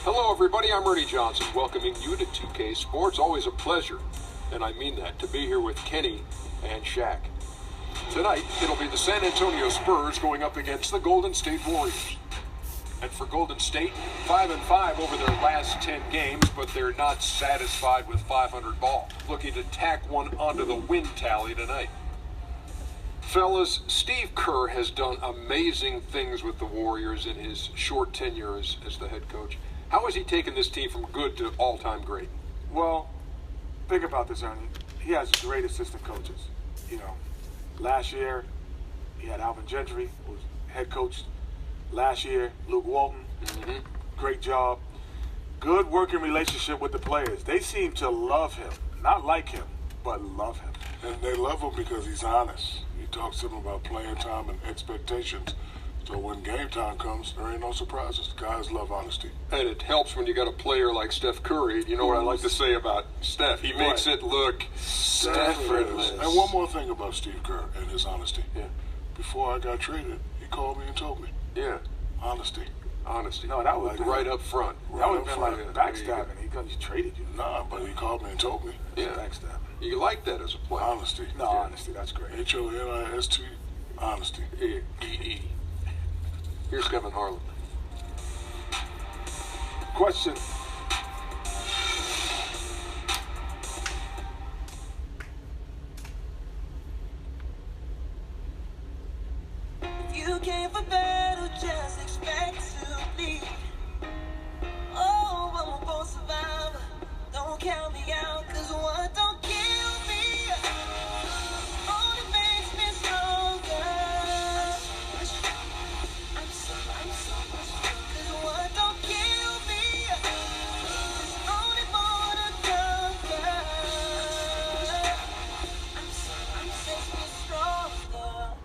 Hello, everybody. I'm Ernie Johnson, welcoming you to 2K Sports. Always a pleasure, and I mean that, to be here with Kenny and Shaq. Tonight, it'll be the San Antonio Spurs going up against the Golden State Warriors. And for Golden State, 5-5 over their last 10 games, but they're not satisfied with 500 ball. Looking to tack one onto the win tally tonight. Fellas, Steve Kerr has done amazing things with the Warriors in his short tenure as the head coach. How has he taken this team from good to all-time great? Well, think about this, Ernie. He has great assistant coaches. You know, last year, he had Alvin Gentry, who was head coach. Last year, Luke Walton. Great job. Good working relationship with the players. They seem to love him. Not like him, but love him. And they love him because he's honest. He talks to them about playing time and expectations. So when game time comes, there ain't no surprises. Guys love honesty. And it helps when you got a player like Steph Curry. You know what I like to say about Steph? He makes it look effortless. And one more thing about Steve Kerr and his honesty. Yeah. Before I got traded, he called me and told me. Yeah. Honesty. Honesty. No, that was right up front. That would have been like backstabbing. He traded you. Nah, but he called me and told me. Yeah. Backstabbing. You like that as a player. Honesty. No, honesty. That's great. H-O-N-I-S-T. Honesty. E-E. Here's Kevin Harlan. Question. You came for battle, just expect to bleed. Oh, I'm a born survivor. Don't count me out, 'cause what don't kill me only makes me stronger. I'm so much stronger. 'Cause what don't kill me is only more to conquer. I'm so makes me stronger.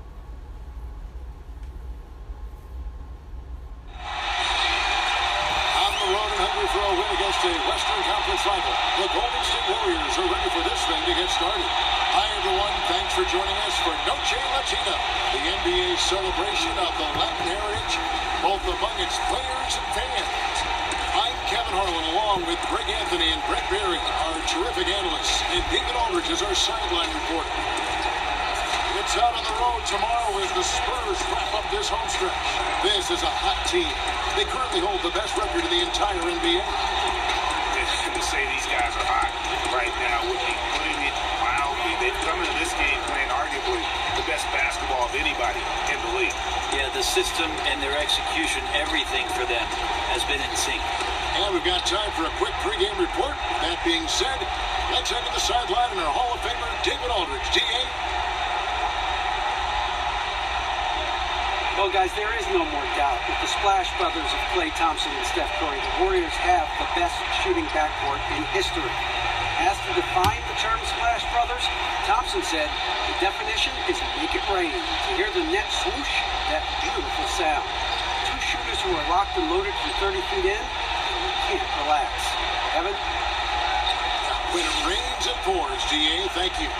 Hungry for a win against a Western Conference rival. The Golden State Warriors are ready for this thing to get started. Hi, everyone. Thanks for joining us for Noche Latina, the NBA celebration of the Latin heritage, both among its players and fans. I'm Kevin Harlan, along with Greg Anthony and Brett Berry, our terrific analysts, and David Aldridge is our sideline reporter. It's out on the road tomorrow as the Spurs wrap up this home stretch. This is a hot team. They currently hold the best record in the entire NBA. To say these guys are hot right now would be putting it mildly. They've come into this game playing arguably the best basketball of anybody in the league. Yeah, the system and their execution, everything for them has been in sync. And we've got time for a quick pregame report. That being said, let's head to the sideline and our Hall of Famer, David Aldridge. DA? Well, guys, there is no more doubt. With the Splash Brothers of Klay Thompson and Steph Curry, the Warriors have the best shooting backcourt in history. As to define the term Splash Brothers, Thompson said, the definition is make it rain. To hear the net swoosh, that beautiful sound. Two shooters who are locked and loaded from 30 feet in, and we can't relax. Kevin? When it rains, it pours, DA. Thank you.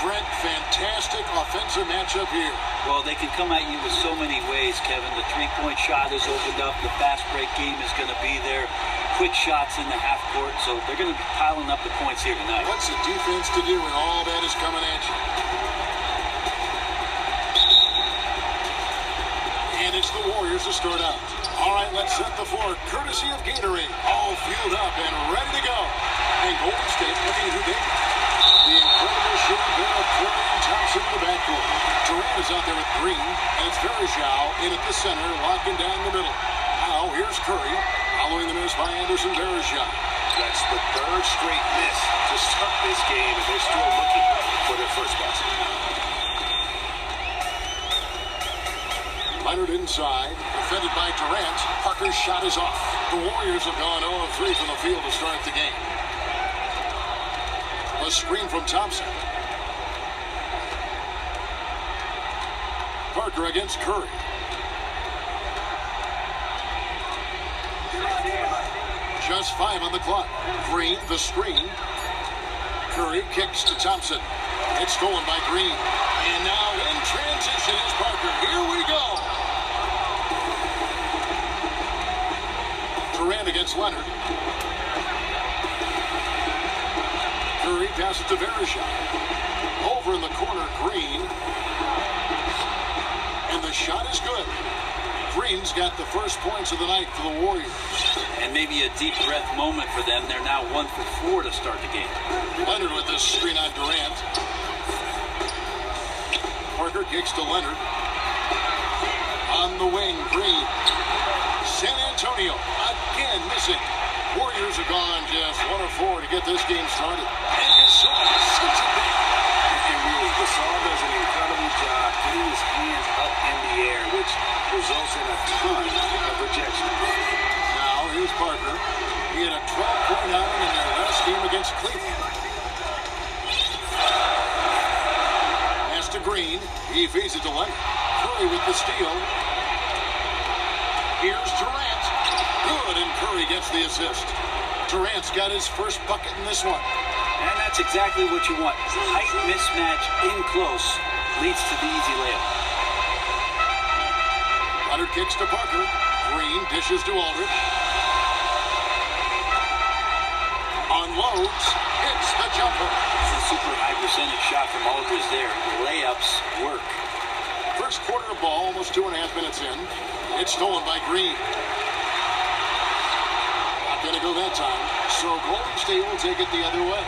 Brent, fantastic offensive matchup here. Well, they can come at you with so many ways, Kevin. The three-point shot is opened up. The fast break game is going to be there. Quick shots in the half court. So they're going to be piling up the points here tonight. What's the defense to do when all that is coming at you? And it's the Warriors to start out. All right, let's set the floor. Courtesy of Gatorade. All fueled up and ready to go. And Golden State looking who they the incredible shooting there of Curry and Thompson in the backcourt. Durant is out there with Green, and it's Verjao in at the center, locking down the middle. Now, here's Curry, following the miss by Anderson Verjao. That's the third straight miss to start this game, and they're still looking for their first basket. Leonard inside, defended by Durant. Parker's shot is off. The Warriors have gone 0-3 from the field to start the game. A screen from Thompson. Parker against Curry. Just 5 on the clock. Green, the screen. Curry kicks to Thompson. It's stolen by Green. And now in transition is Parker. Here we go. Durant Durant against Leonard. Curry passes to Verishak. Over in the corner, Green. And the shot is good. Green's got the first points of the night for the Warriors. And maybe a deep breath moment for them. They're now 1 for 4 to start the game. Leonard with this screen on Durant. Parker kicks to Leonard. On the wing, Green. San Antonio again missing. Warriors have gone just 1 of 4 to get this game started. And Gasol sends it back. And really, Gasol does an incredible job getting his hands up in the air, which results in a ton of rejection. Now, here's Parker. He had a 12-point outing in their last game against Cleveland. Pass to Green. He feeds it to Leonard. Curry with the steal. Here's Durant. Good, and Curry gets the assist. Durant's got his first bucket in this one. And that's exactly what you want. Tight mismatch in close leads to the easy layup. Leonard kicks to Parker. Green dishes to Aldridge. Unloads. Hits the jumper. It's a super high percentage shot from Aldridge there. Layups work. First quarter of ball, almost 2.5 minutes in. It's stolen by Green. Not going to go that time. So Golden State will take it the other way.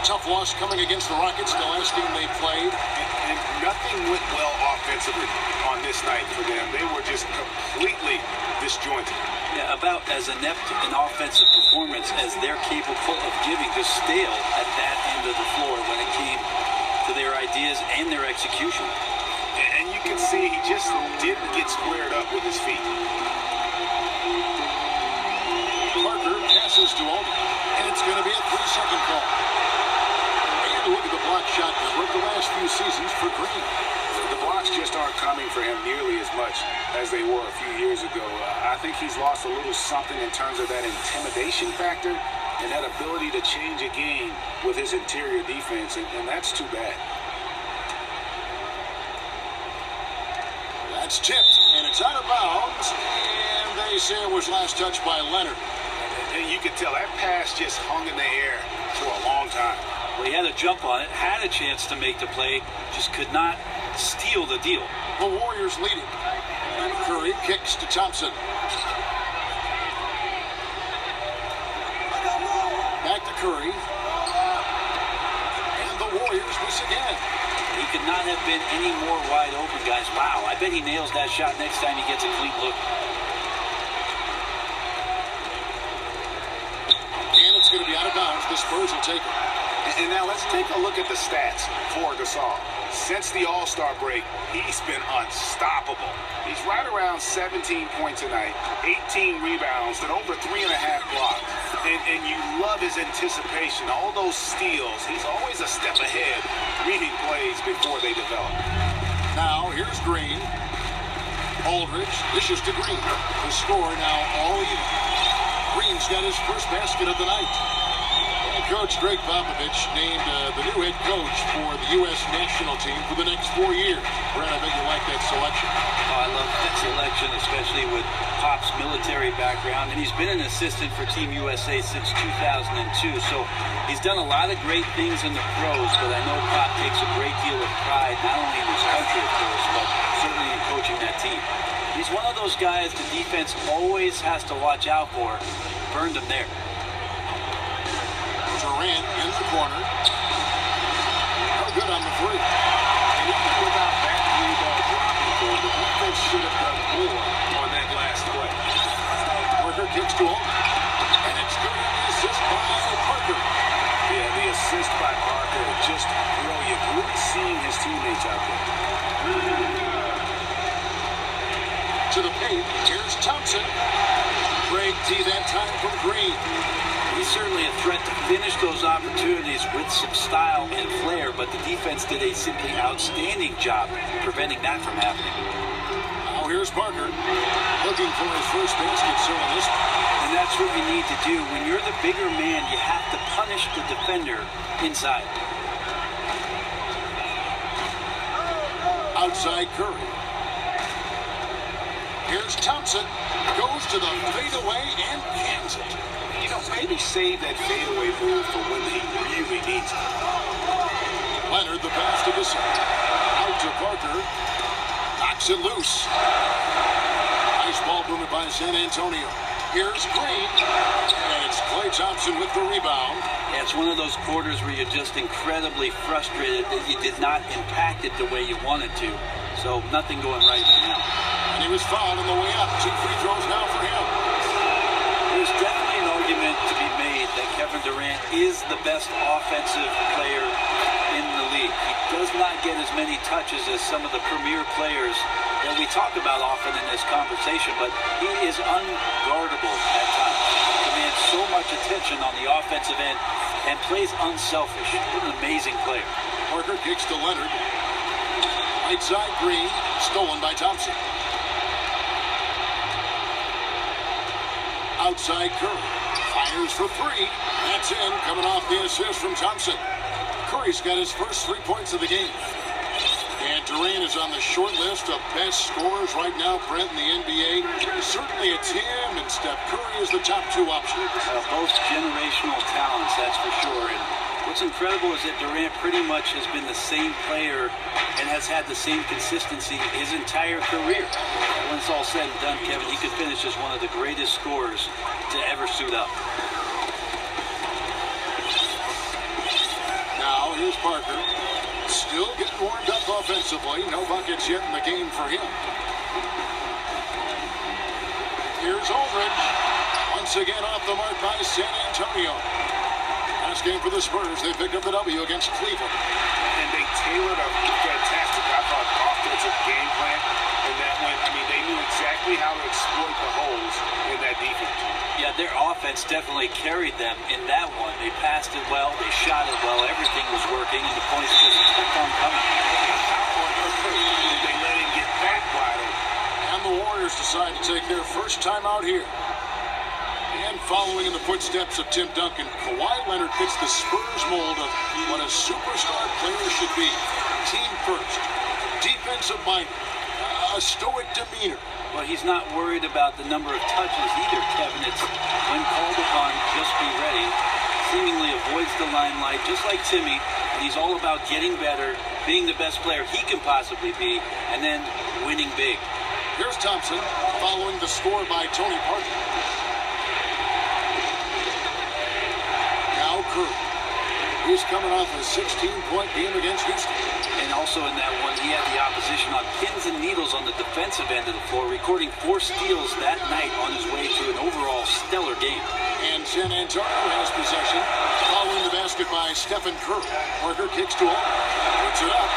Tough loss coming against the Rockets, the last game they played. And nothing went well offensively on this night for them. They were just completely disjointed. Yeah, about as inept an offensive performance as they're capable of giving, just stale at that end of the floor when it came to their ideas and their execution. And you can see he just didn't get squared up with his feet. Parker passes to Aldridge, and it's going to be a 3-second call. And look at the block shot number of the last few seasons for Green. The blocks just aren't coming for him nearly as much as they were a few years ago. I think he's lost a little something in terms of that intimidation factor and that ability to change a game with his interior defense, and that's too bad. That's tipped, and it's out of bounds, and they say it was last touched by Leonard. And you could tell that pass just hung in the air for a long time. Well, he had a jump on it, had a chance to make the play, just could not steal the deal. The Warriors leading. And Curry kicks to Thompson. Back to Curry. And the Warriors miss again. He could not have been any more wide open, guys. Wow, I bet he nails that shot next time he gets a clean look. And it's going to be out of bounds. The Spurs will take it. And now let's take a look at the stats for Gasol. Since the All-Star break, he's been unstoppable. He's right around 17 points a night, 18 rebounds, and over 3.5 blocks. And you love his anticipation, all those steals. He's always a step ahead, reading plays before they develop. Now, here's Green. Aldridge dishes to Green. The score now all even. Green's got his first basket of the night. Coach Greg Popovich named the new head coach for the U.S. national team for the next 4 years. Brad, I bet you like that selection. Oh, I love that selection, especially with Pop's military background. And he's been an assistant for Team USA since 2002. So he's done a lot of great things in the pros, but I know Pop takes a great deal of pride, not only in his country, of course, but certainly in coaching that team. He's one of those guys the defense always has to watch out for. Burned him there. Durant in the corner. No good on the three. And even without that three-ball dropping for the defense should have done more on that last play. Parker kicks to him. And it's good. The assist by Parker. Yeah, the assist by Parker, just brilliant. Really seeing his teammates out there. To the paint. Here's Thompson. Great D that time from Green. He's certainly a threat to finish those opportunities with some style and flair, but the defense did a simply outstanding job preventing that from happening. Now here's Parker, looking for his first basket, so in this. And that's what you need to do. When you're the bigger man, you have to punish the defender inside. Outside Curry. Here's Thompson. Goes to the fadeaway and cans it. You know, maybe save that fadeaway move for when he really needs it. Leonard, the pass to Gasol. Out to Parker. Knocks it loose. Nice ball movement by San Antonio. Here's Green. And it's Klay Thompson with the rebound. Yeah, it's one of those quarters where you're just incredibly frustrated that you did not impact it the way you wanted to. So nothing going right now. And he was fouled on the way up. 2 free throws now for him. There's definitely an argument to be made that Kevin Durant is the best offensive player in the league. He does not get as many touches as some of the premier players that we talk about often in this conversation, but he is unguardable at times. Commands so much attention on the offensive end and plays unselfish. What an amazing player. Parker kicks to Leonard. Right side Green, stolen by Thompson. Outside Curry, fires for 3. That's in, coming off the assist from Thompson. Curry's got his first 3 points of the game. And Durant is on the short list of best scorers right now, Brent, in the NBA. Certainly it's him and Steph Curry is the top 2 options. Both generational talents, that's for sure. And what's incredible is that Durant pretty much has been the same player and has had the same consistency his entire career. When it's all said and done, Kevin, he could finish as one of the greatest scorers to ever suit up. Now here's Parker. Still getting warmed up offensively. No buckets yet in the game for him. Here's Aldridge. Once again off the mark by San Antonio. Last game for the Spurs. They picked up the W against Cleveland. And they tailored a fantastic, I thought, offensive game plan in that one. I mean, they knew exactly how to exploit the holes in that defense. Yeah, their offense definitely carried them in that one. They passed it well, they shot it well, everything was working, and the points just kept on coming. How on earth did they let him get that wide open? And the Warriors decide to take their first time out here. And following in the footsteps of Tim Duncan, Kawhi Leonard fits the Spurs mold of what a superstar player should be. Team first, defensive minded, a stoic demeanor. Well, he's not worried about the number of touches either, Kevin. It's when called upon, just be ready. Seemingly avoids the limelight, just like Timmy. He's all about getting better, being the best player he can possibly be, and then winning big. Here's Thompson, following the score by Tony Parker. Now Curry. He's coming off a 16-point game against Houston. And also in that one, he had the opposition on pins and needles on the defensive end of the floor, recording 4 steals that night on his way to an overall stellar game. And San Antonio has possession, following the basket by Stephen Curry. Parker kicks to him, puts it up,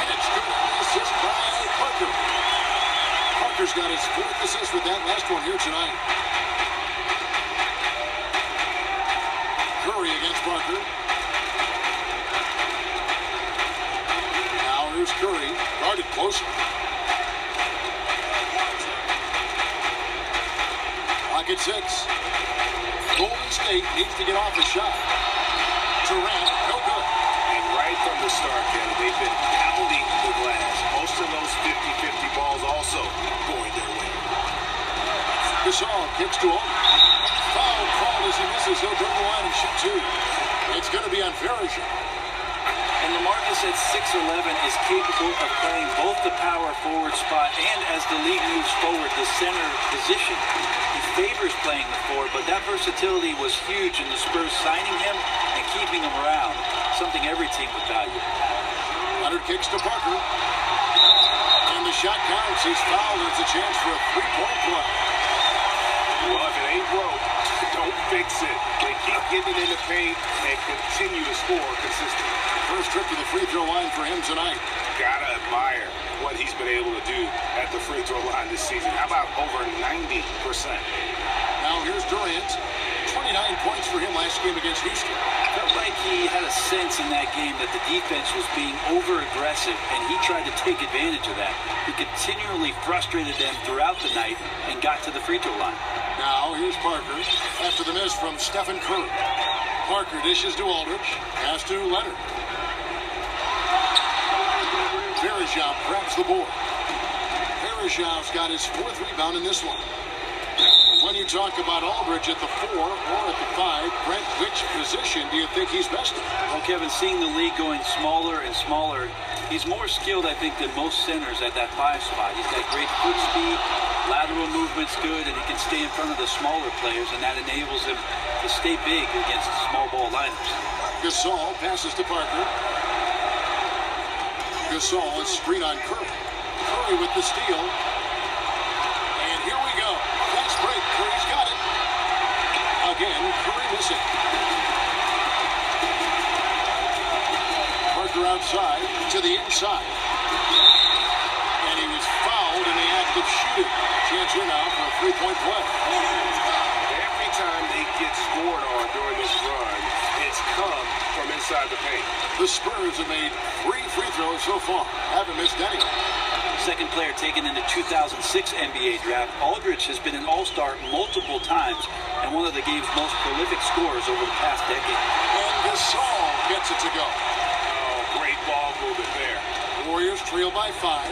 and it's good. Assist by Parker. Parker's got his 4th assist with that last one here tonight. Curry against Parker. Now here's Curry, guarded closer. Clock at 6. Golden State needs to get off the shot. Durant, no good. And right from the start, Ken, they've been pounding the glass. Most of those 50-50 balls also going their way. Gasol kicks to him. Foul called as he misses. He'll go to the line and shoot 2. It's going to be on Verizon. And LaMarcus at 6'11" is capable of playing both the power forward spot and, as the league moves forward, the center position. He favors playing the 4, but that versatility was huge in the Spurs signing him and keeping him around, something every team would value. Leonard kicks to Parker. And the shot counts. He's fouled. It's a chance for a 3-point play. Well, if it ain't broke, don't fix it. They keep getting in the paint and continue to score consistently. First trip to the free throw line for him tonight. Gotta admire what he's been able to do at the free throw line this season. How about over 90%? Now here's Durant. 29 points for him last game against Houston. Felt like he had a sense in that game that the defense was being over-aggressive, and he tried to take advantage of that. He continually frustrated them throughout the night and got to the free throw line. Now here's Parker after the miss from Stephen Curry. Parker dishes to Aldridge. Pass to Leonard. Verizon grabs the board. Verejav's got his 4th rebound in this one. When you talk about Aldridge at the 4 or at the 5, Brent, which position do you think he's best in? Well, Kevin, seeing the league going smaller and smaller, he's more skilled, I think, than most centers at that 5 spot. He's got great foot speed, lateral movement's good, and he can stay in front of the smaller players, and that enables him to stay big against small ball lineups. Gasol passes to Parker. Gasol is screen on Curry. Curry with the steal. And here we go. Fast break. Curry's got it. Again, Curry missing. Parker outside to the inside. And he was fouled in the act of shooting. Chance here now for a 3-point play. Every time they get scored on during this run, it's come from inside the paint. The Spurs have made 3 free throws so far. Haven't missed any. Second player taken in the 2006 NBA draft, Aldridge has been an all-star multiple times and one of the game's most prolific scorers over the past decade. And Gasol gets it to go. Oh, great ball movement there. Warriors trail by 5.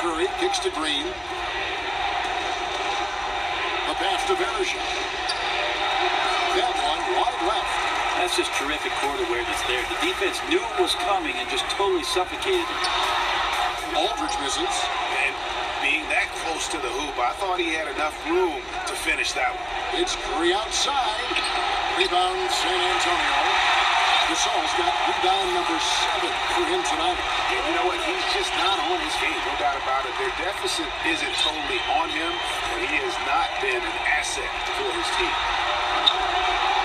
Curry kicks to Green. The pass to Verejav. That one wide left. That's just terrific court awareness there. The defense knew it was coming and just totally suffocated him. Aldridge misses. And being that close to the hoop, I thought he had enough room to finish that one. It's Curry outside. Rebound San Antonio. Gasol's got rebound number 7 for him tonight. And you know what? He's just not on his game, no doubt about it. Their deficit isn't totally on him, but he has not been an asset for his team.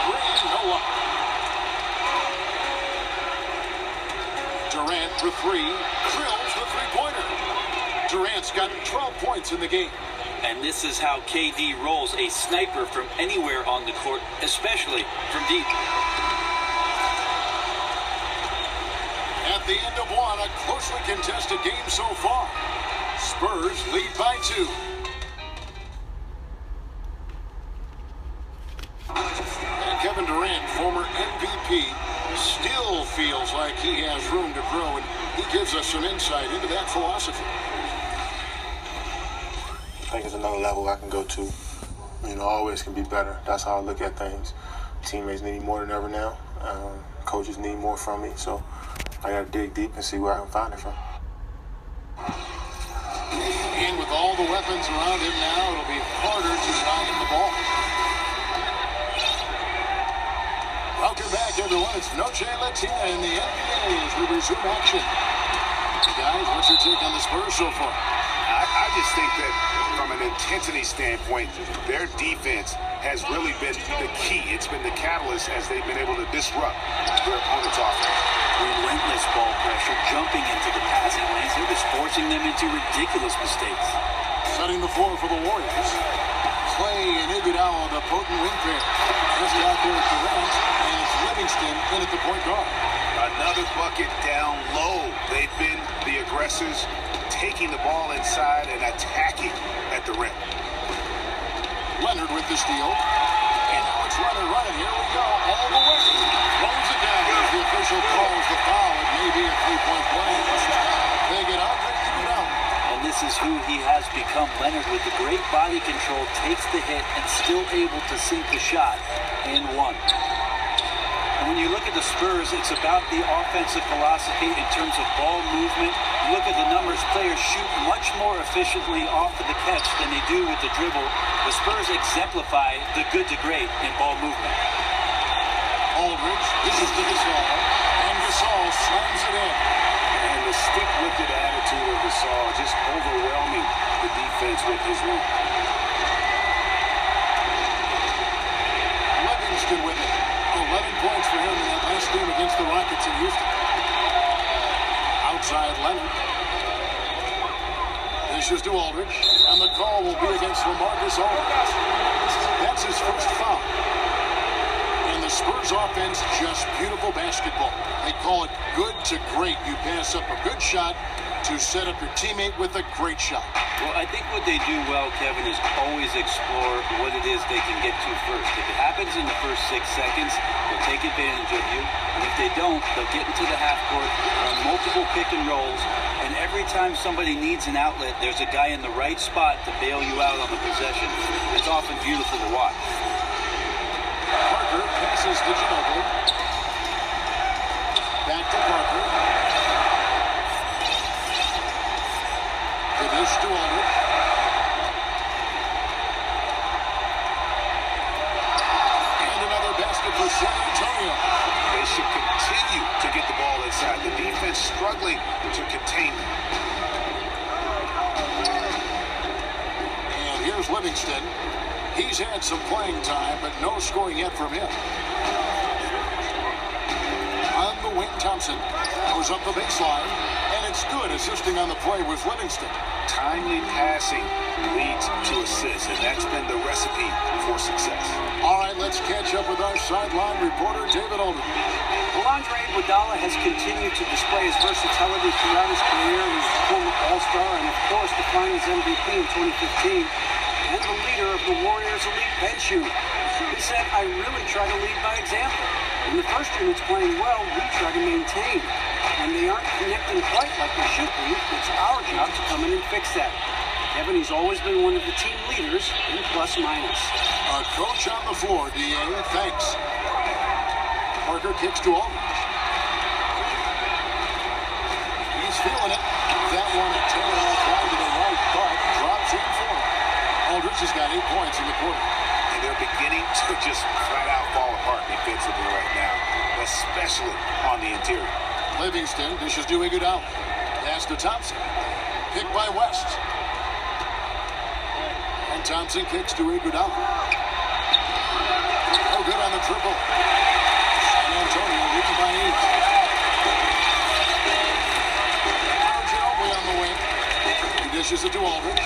Green, no luck. Durant for 3. Drills the three-pointer. Durant's got 12 points in the game. And this is how KD rolls, a sniper from anywhere on the court, especially from deep. At the end of one, a closely contested game so far. Spurs lead by 2. And Kevin Durant, former MVP, still feels like he has room to grow, and he gives us some insight into that philosophy. I think it's another level I can go to. You know, always can be better. That's how I look at things. Teammates need me more than ever now. Coaches need more from me, so I got to dig deep and see where I can find it from. And with all the weapons around him now, it'll be harder to tie him the ball. Welcome back, everyone. It's Noche Latina in the NBA as we resume action. Guys, what's your take on the Spurs so far? I just think that from an intensity standpoint, their defense has really been the key. It's been the catalyst as they've been able to disrupt their opponent's offense. Relentless ball pressure, jumping into the passing lanes. They're just forcing them into ridiculous mistakes. Setting the floor for the Warriors. Clay and Iguodala, the potent wing pair. Just out there at Durant, and it's Livingston in at the point guard. Another bucket down low. They've been the aggressors, taking the ball inside and attacking at the rim. Leonard with the steal. And now it's Leonard running. Here we go. All the way. Throws it down as the official calls the foul. It may be a 3-point play. They get up and keep it out. And this is who he has become. Leonard, with the great body control, takes the hit and still able to sink the shot in one. And when you look at the Spurs, it's about the offensive philosophy in terms of ball movement. You look at the numbers, players shoot much more efficiently off of the catch than they do with the dribble. The Spurs exemplify the good to great in ball movement. Aldridge, this is to Gasol, and Gasol slams it in. And the stick-lifted attitude of Gasol just overwhelming the defense with his work. Livingston with it. 11 points for him in that last game against the Rockets in Houston. Outside Leonard. Dishes to Aldridge, and the call will be against LaMarcus Aldridge. That's his first foul. And the Spurs offense, just beautiful basketball. They call it good to great. You pass up a good shot, to set up your teammate with a great shot. Well, I think what they do well, Kevin, is always explore what it is they can get to first. If it happens in the first 6 seconds, they'll take advantage of you. And if they don't, they'll get into the half court on multiple pick and rolls. And every time somebody needs an outlet, there's a guy in the right spot to bail you out on the possession. It's often beautiful to watch. Parker passes to Ginobili. Back to Parker. To this to Aldridge. And another basket for San Antonio. They should continue to get the ball inside. The defense struggling to contain them. And here's Livingston. He's had some playing time, but no scoring yet from him. On the wing, Thompson goes up the baseline, and it's good. Assisting on the play was Livingston. Timely passing leads to assists, and that's been the recipe for success. All right, let's catch up with our sideline reporter, David Aldridge. Well, Andre Iguodala has continued to display his versatility throughout his career. He's a former All-Star and, of course, the Finals MVP in 2015 and the leader of the Warriors' elite bench unit. He said, I really try to lead by example. When the first unit's playing well, we try to maintain. And they aren't connecting quite like they should be. It's our job to come in and fix that. Kevin, he's always been one of the team leaders in plus-minus. A coach on the floor, D.A. Thanks. Parker kicks to Aldridge. He's feeling it. That one a tail off line to the right, but drops in for him. Aldridge has got 8 points in the quarter. And they're beginning to just flat out fall apart defensively right now, especially on the interior. Livingston dishes to Iguodala. Pass to Thompson. Picked by West. And Thompson kicks to Iguodala. Oh, good on the triple. San Antonio leading by 8. Ginobili on the wing. He dishes it to Aldridge.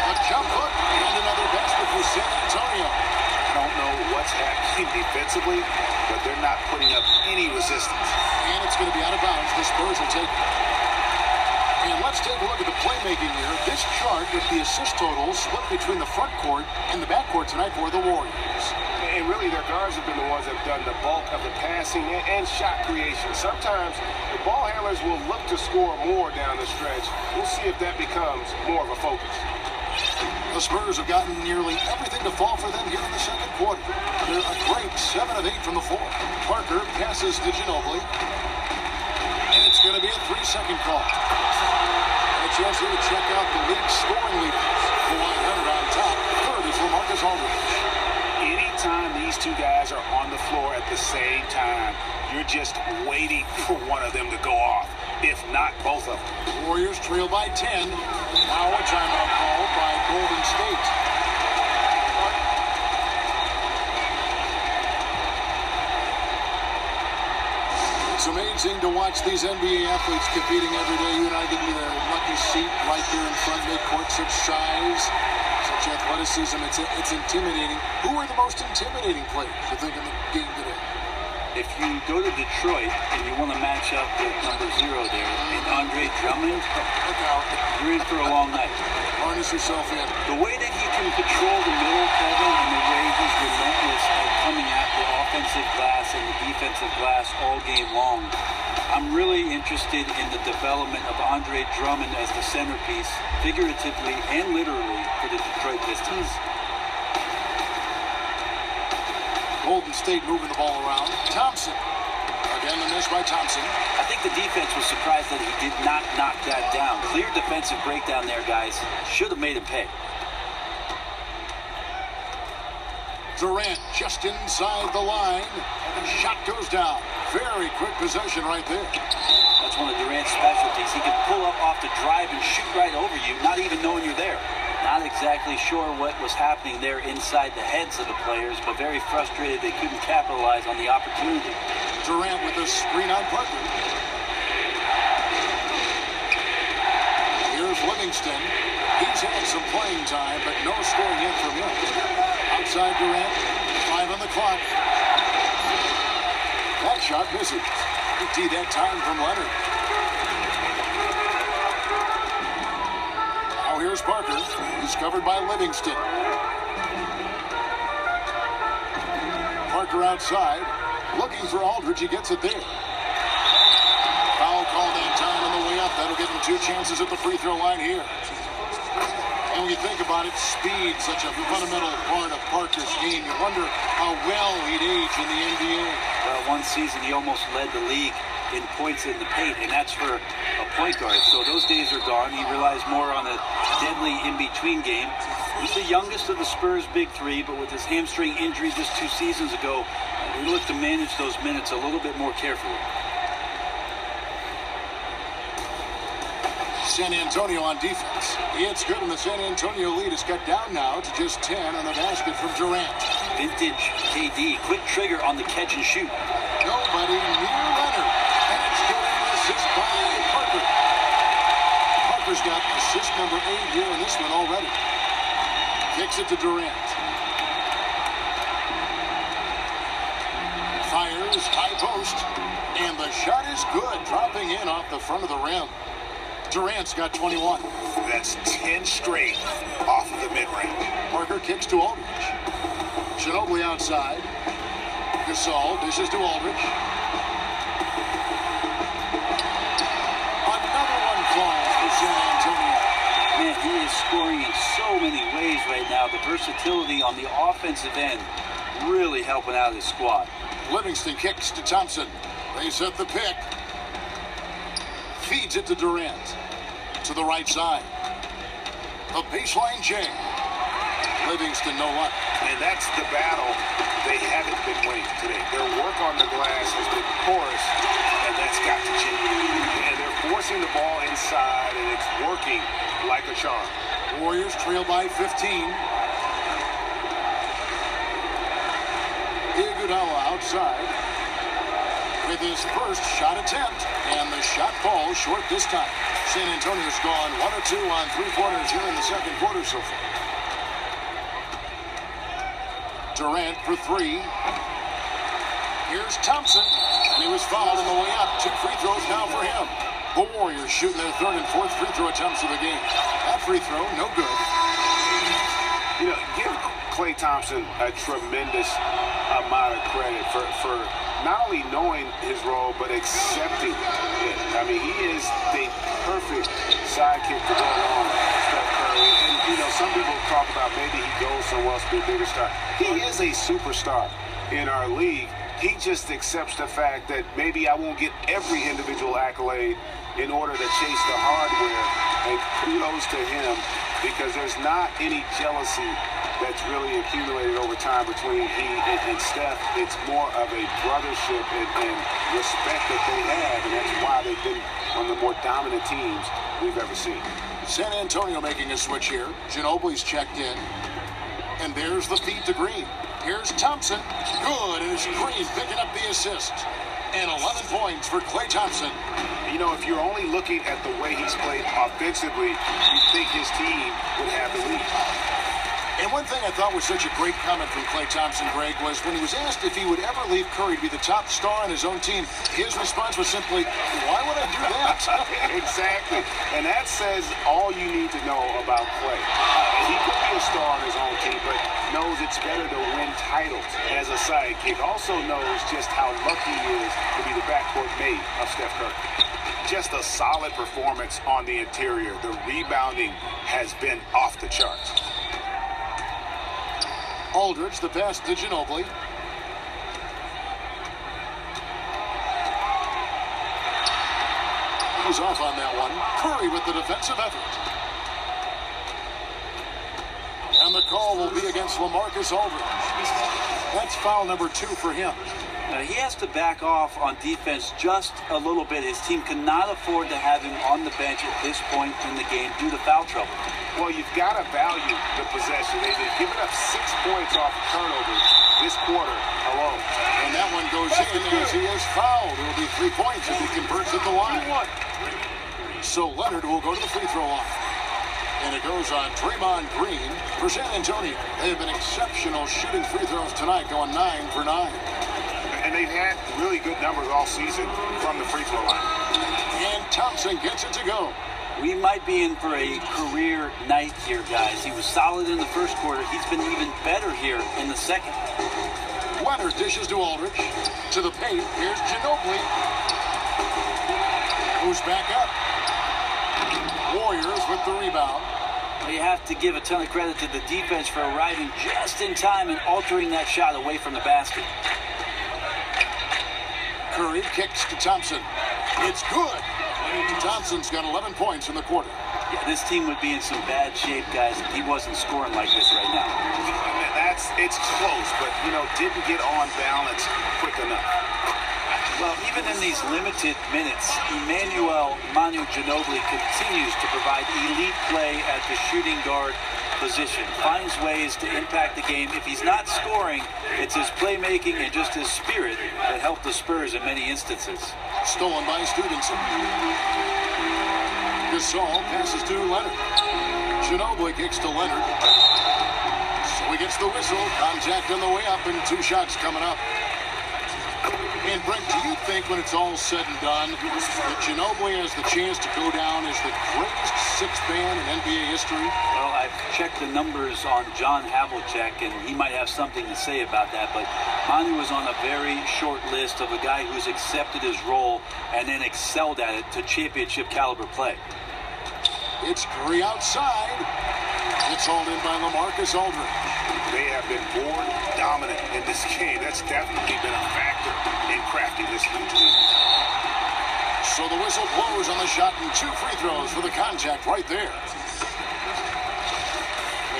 A jump hook and another basket for San Antonio. I don't know what's happening defensively, but they're not putting up any resistance. And it's going to be out of bounds. The Spurs will take it. And let's take a look at the playmaking here. This chart with the assist totals split between the front court and the back court tonight for the Warriors. And really, their guards have been the ones that have done the bulk of the passing and shot creation. Sometimes the ball handlers will look to score more down the stretch. We'll see if that becomes more of a focus. The Spurs have gotten nearly everything to fall for them here in the second quarter. They're a great 7 of 8 from the floor. Parker passes to Ginobili. And it's going to be a 3-second call. And a chance here to check out the league scoring leaders. Kawhi Leonard on top. Third is LaMarcus Aldridge. Anytime these two guys are on the floor at the same time, you're just waiting for one of them to go off, if not both of them. Warriors trail by 10. Now a timeout called by Golden State. It's amazing to watch these NBA athletes competing every day. You and I get you a lucky seat right there in front midcourt, such size, such athleticism. It's intimidating. Who are the most intimidating players, you think, in the game today? If you go to Detroit and you want to match up with number 0 there, and Andre Drummond, Look out. you're in for a long night. Harness yourself in. The way that he can control the middle, Kevin, and the way he's relentless at coming at the offensive glass and the defensive glass all game long, I'm really interested in the development of Andre Drummond as the centerpiece, figuratively and literally, for the Detroit Pistons. Golden State moving the ball around. Thompson. Again, the miss by Thompson. I think the defense was surprised that he did not knock that down. Clear defensive breakdown there, guys. Should have made him pay. Durant just inside the line. Shot goes down. Very quick possession right there. That's one of Durant's specialties. He can pull up off the drive and shoot right over you, not even knowing you're there. Not exactly sure what was happening there inside the heads of the players, but very frustrated they couldn't capitalize on the opportunity. Durant with a screen on Parker. Here's Livingston. He's had some playing time, but no scoring yet from him. Outside Durant. 5 on the clock. That shot misses. Empty that time from Leonard. Now here's Parker. He's covered by Livingston. Parker outside. Looking for Aldridge. He gets it there. Foul call that time on the way up. That'll give him 2 chances at the free throw line here. And when you think about it, speed, such a fundamental part of Parker's game. You wonder how well he'd age in the NBA. Well, one season he almost led the league in points in the paint, and that's for a point guard. So those days are gone. He relies more on a deadly in-between game. He's the youngest of the Spurs' big three, but with his hamstring injury just 2 seasons ago, we look to manage those minutes a little bit more carefully. San Antonio on defense. It's good, and the San Antonio lead is cut down now to just 10 on the basket from Durant. Vintage KD, quick trigger on the catch and shoot. Nobody near Leonard, and it's getting the assist by Parker. Parker's got assist number 8 here in this one already. Kicks it to Durant. Fires, high post, and the shot is good, dropping in off the front of the rim. Durant's got 21. That's 10 straight off of the mid-range. Parker kicks to Aldridge. Ginobili outside. Gasol dishes to Aldridge. Another one falls for San Antonio. Man, he is scoring in so many ways right now. The versatility on the offensive end really helping out his squad. Livingston kicks to Thompson. They set the pick. Feeds it to Durant. To the right side. A baseline J. Livingston, no luck. And that's the battle they haven't been winning today. Their work on the glass has been porous, and that's got to change. And they're forcing the ball inside, and it's working like a charm. Warriors trail by 15. Iguodala outside with his first shot attempt, and the shot falls short this time. San Antonio's gone 1 of 2 on 3-pointers here in the second quarter so far. Durant for 3. Here's Thompson, and he was fouled on the way up. 2 free throws now for him. The Warriors shooting their 3rd and 4th free throw attempts of the game. That free throw, no good. You know, give Klay Thompson a tremendous amount of credit for not only knowing his role, but accepting it. I mean, he is the perfect sidekick to go along with Steph Curry. And, you know, some people talk about maybe he goes somewhere else to be a bigger star. He is a superstar in our league. He just accepts the fact that maybe I won't get every individual accolade in order to chase the hardware. And kudos to him, because there's not any jealousy that's really accumulated over time between he and Steph. It's more of a brothership and respect that they have, and that's why they've been one of the more dominant teams we've ever seen. San Antonio making a switch here. Ginobili's checked in. And there's the feed to Green. Here's Thompson. Good, and it's Green picking up the assist. And 11 points for Klay Thompson. You know, if you're only looking at the way he's played offensively, you'd think his team would have the lead. And one thing I thought was such a great comment from Klay Thompson, Greg, was when he was asked if he would ever leave Curry to be the top star on his own team, his response was simply, why would I do that? Exactly. And that says all you need to know about Klay. He could be a star on his own team, but knows it's better to win titles as a sidekick. Also knows just how lucky he is to be the backcourt mate of Steph Curry. Just a solid performance on the interior. The rebounding has been off the charts. Aldridge, the pass to Ginobili. He's off on that one. Curry with the defensive effort. And the call will be against LaMarcus Aldridge. That's foul number 2 for him. He has to back off on defense just a little bit. His team cannot afford to have him on the bench at this point in the game due to foul trouble. Well, you've got to value the possession. They've given up 6 points off turnovers this quarter alone. And that one goes in as he is fouled. It will be 3 points if he converts at the line. So Leonard will go to the free throw line. And it goes on Draymond Green for San Antonio. They have been exceptional shooting free throws tonight, going 9 for 9. And they've had really good numbers all season from the free throw line. And Thompson gets it to go. We might be in for a career night here, guys. He was solid in the first quarter. He's been even better here in the second. Leonard dishes to Aldridge. To the paint. Here's Ginobili. Who's back up. Warriors with the rebound. You have to give a ton of credit to the defense for arriving just in time and altering that shot away from the basket. Curry kicks to Thompson. It's good. Thompson's got 11 points in the quarter. Yeah, this team would be in some bad shape, guys, if he wasn't scoring like this right now. It's close, but, didn't get on balance quick enough. Well, even in these limited minutes, Emmanuel Manu Ginobili continues to provide elite play at the shooting guard position. Finds ways to impact the game. If he's not scoring, it's his playmaking and just his spirit that helped the Spurs in many instances. Stolen by Stevenson. Gasol passes to Leonard. Ginobili kicks to Leonard. So he gets the whistle. Contact on the way up and 2 shots coming up. And Brent, do you think when it's all said and done that Ginobili has the chance to go down as the greatest sixth man in NBA history? Well, I've checked the numbers on John Havlicek, and he might have something to say about that, but Manu was on a very short list of a guy who's accepted his role and then excelled at it to championship caliber play. It's Curry outside. It's hauled in by LaMarcus Aldridge. They have been board dominant in this game. That's definitely been a factor in crafting this huge lead. So the whistle blows on the shot and 2 free throws for the contact right there.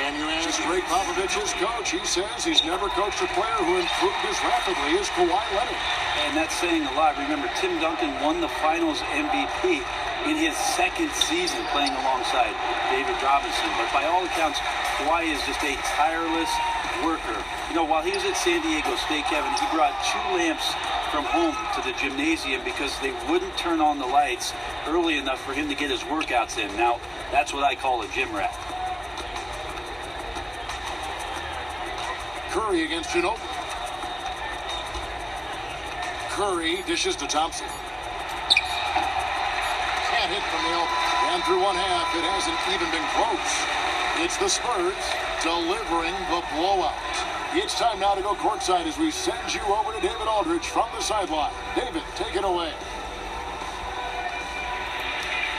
And you ask Greg Popovich's coach, he says he's never coached a player who improved as rapidly as Kawhi Leonard. And that's saying a lot. Remember, Tim Duncan won the Finals MVP in his second season playing alongside David Robinson. But by all accounts, Kawhi is just a tireless worker. While he was at San Diego State, Kevin, he brought 2 lamps from home to the gymnasium because they wouldn't turn on the lights early enough for him to get his workouts in. Now, that's what I call a gym rat. Curry against Ginobili. Curry dishes to Thompson. Can't hit from the elbow. And through one half, it hasn't even been close. It's the Spurs delivering the blowout. It's time now to go courtside as we send you over to David Aldridge from the sideline. David, take it away.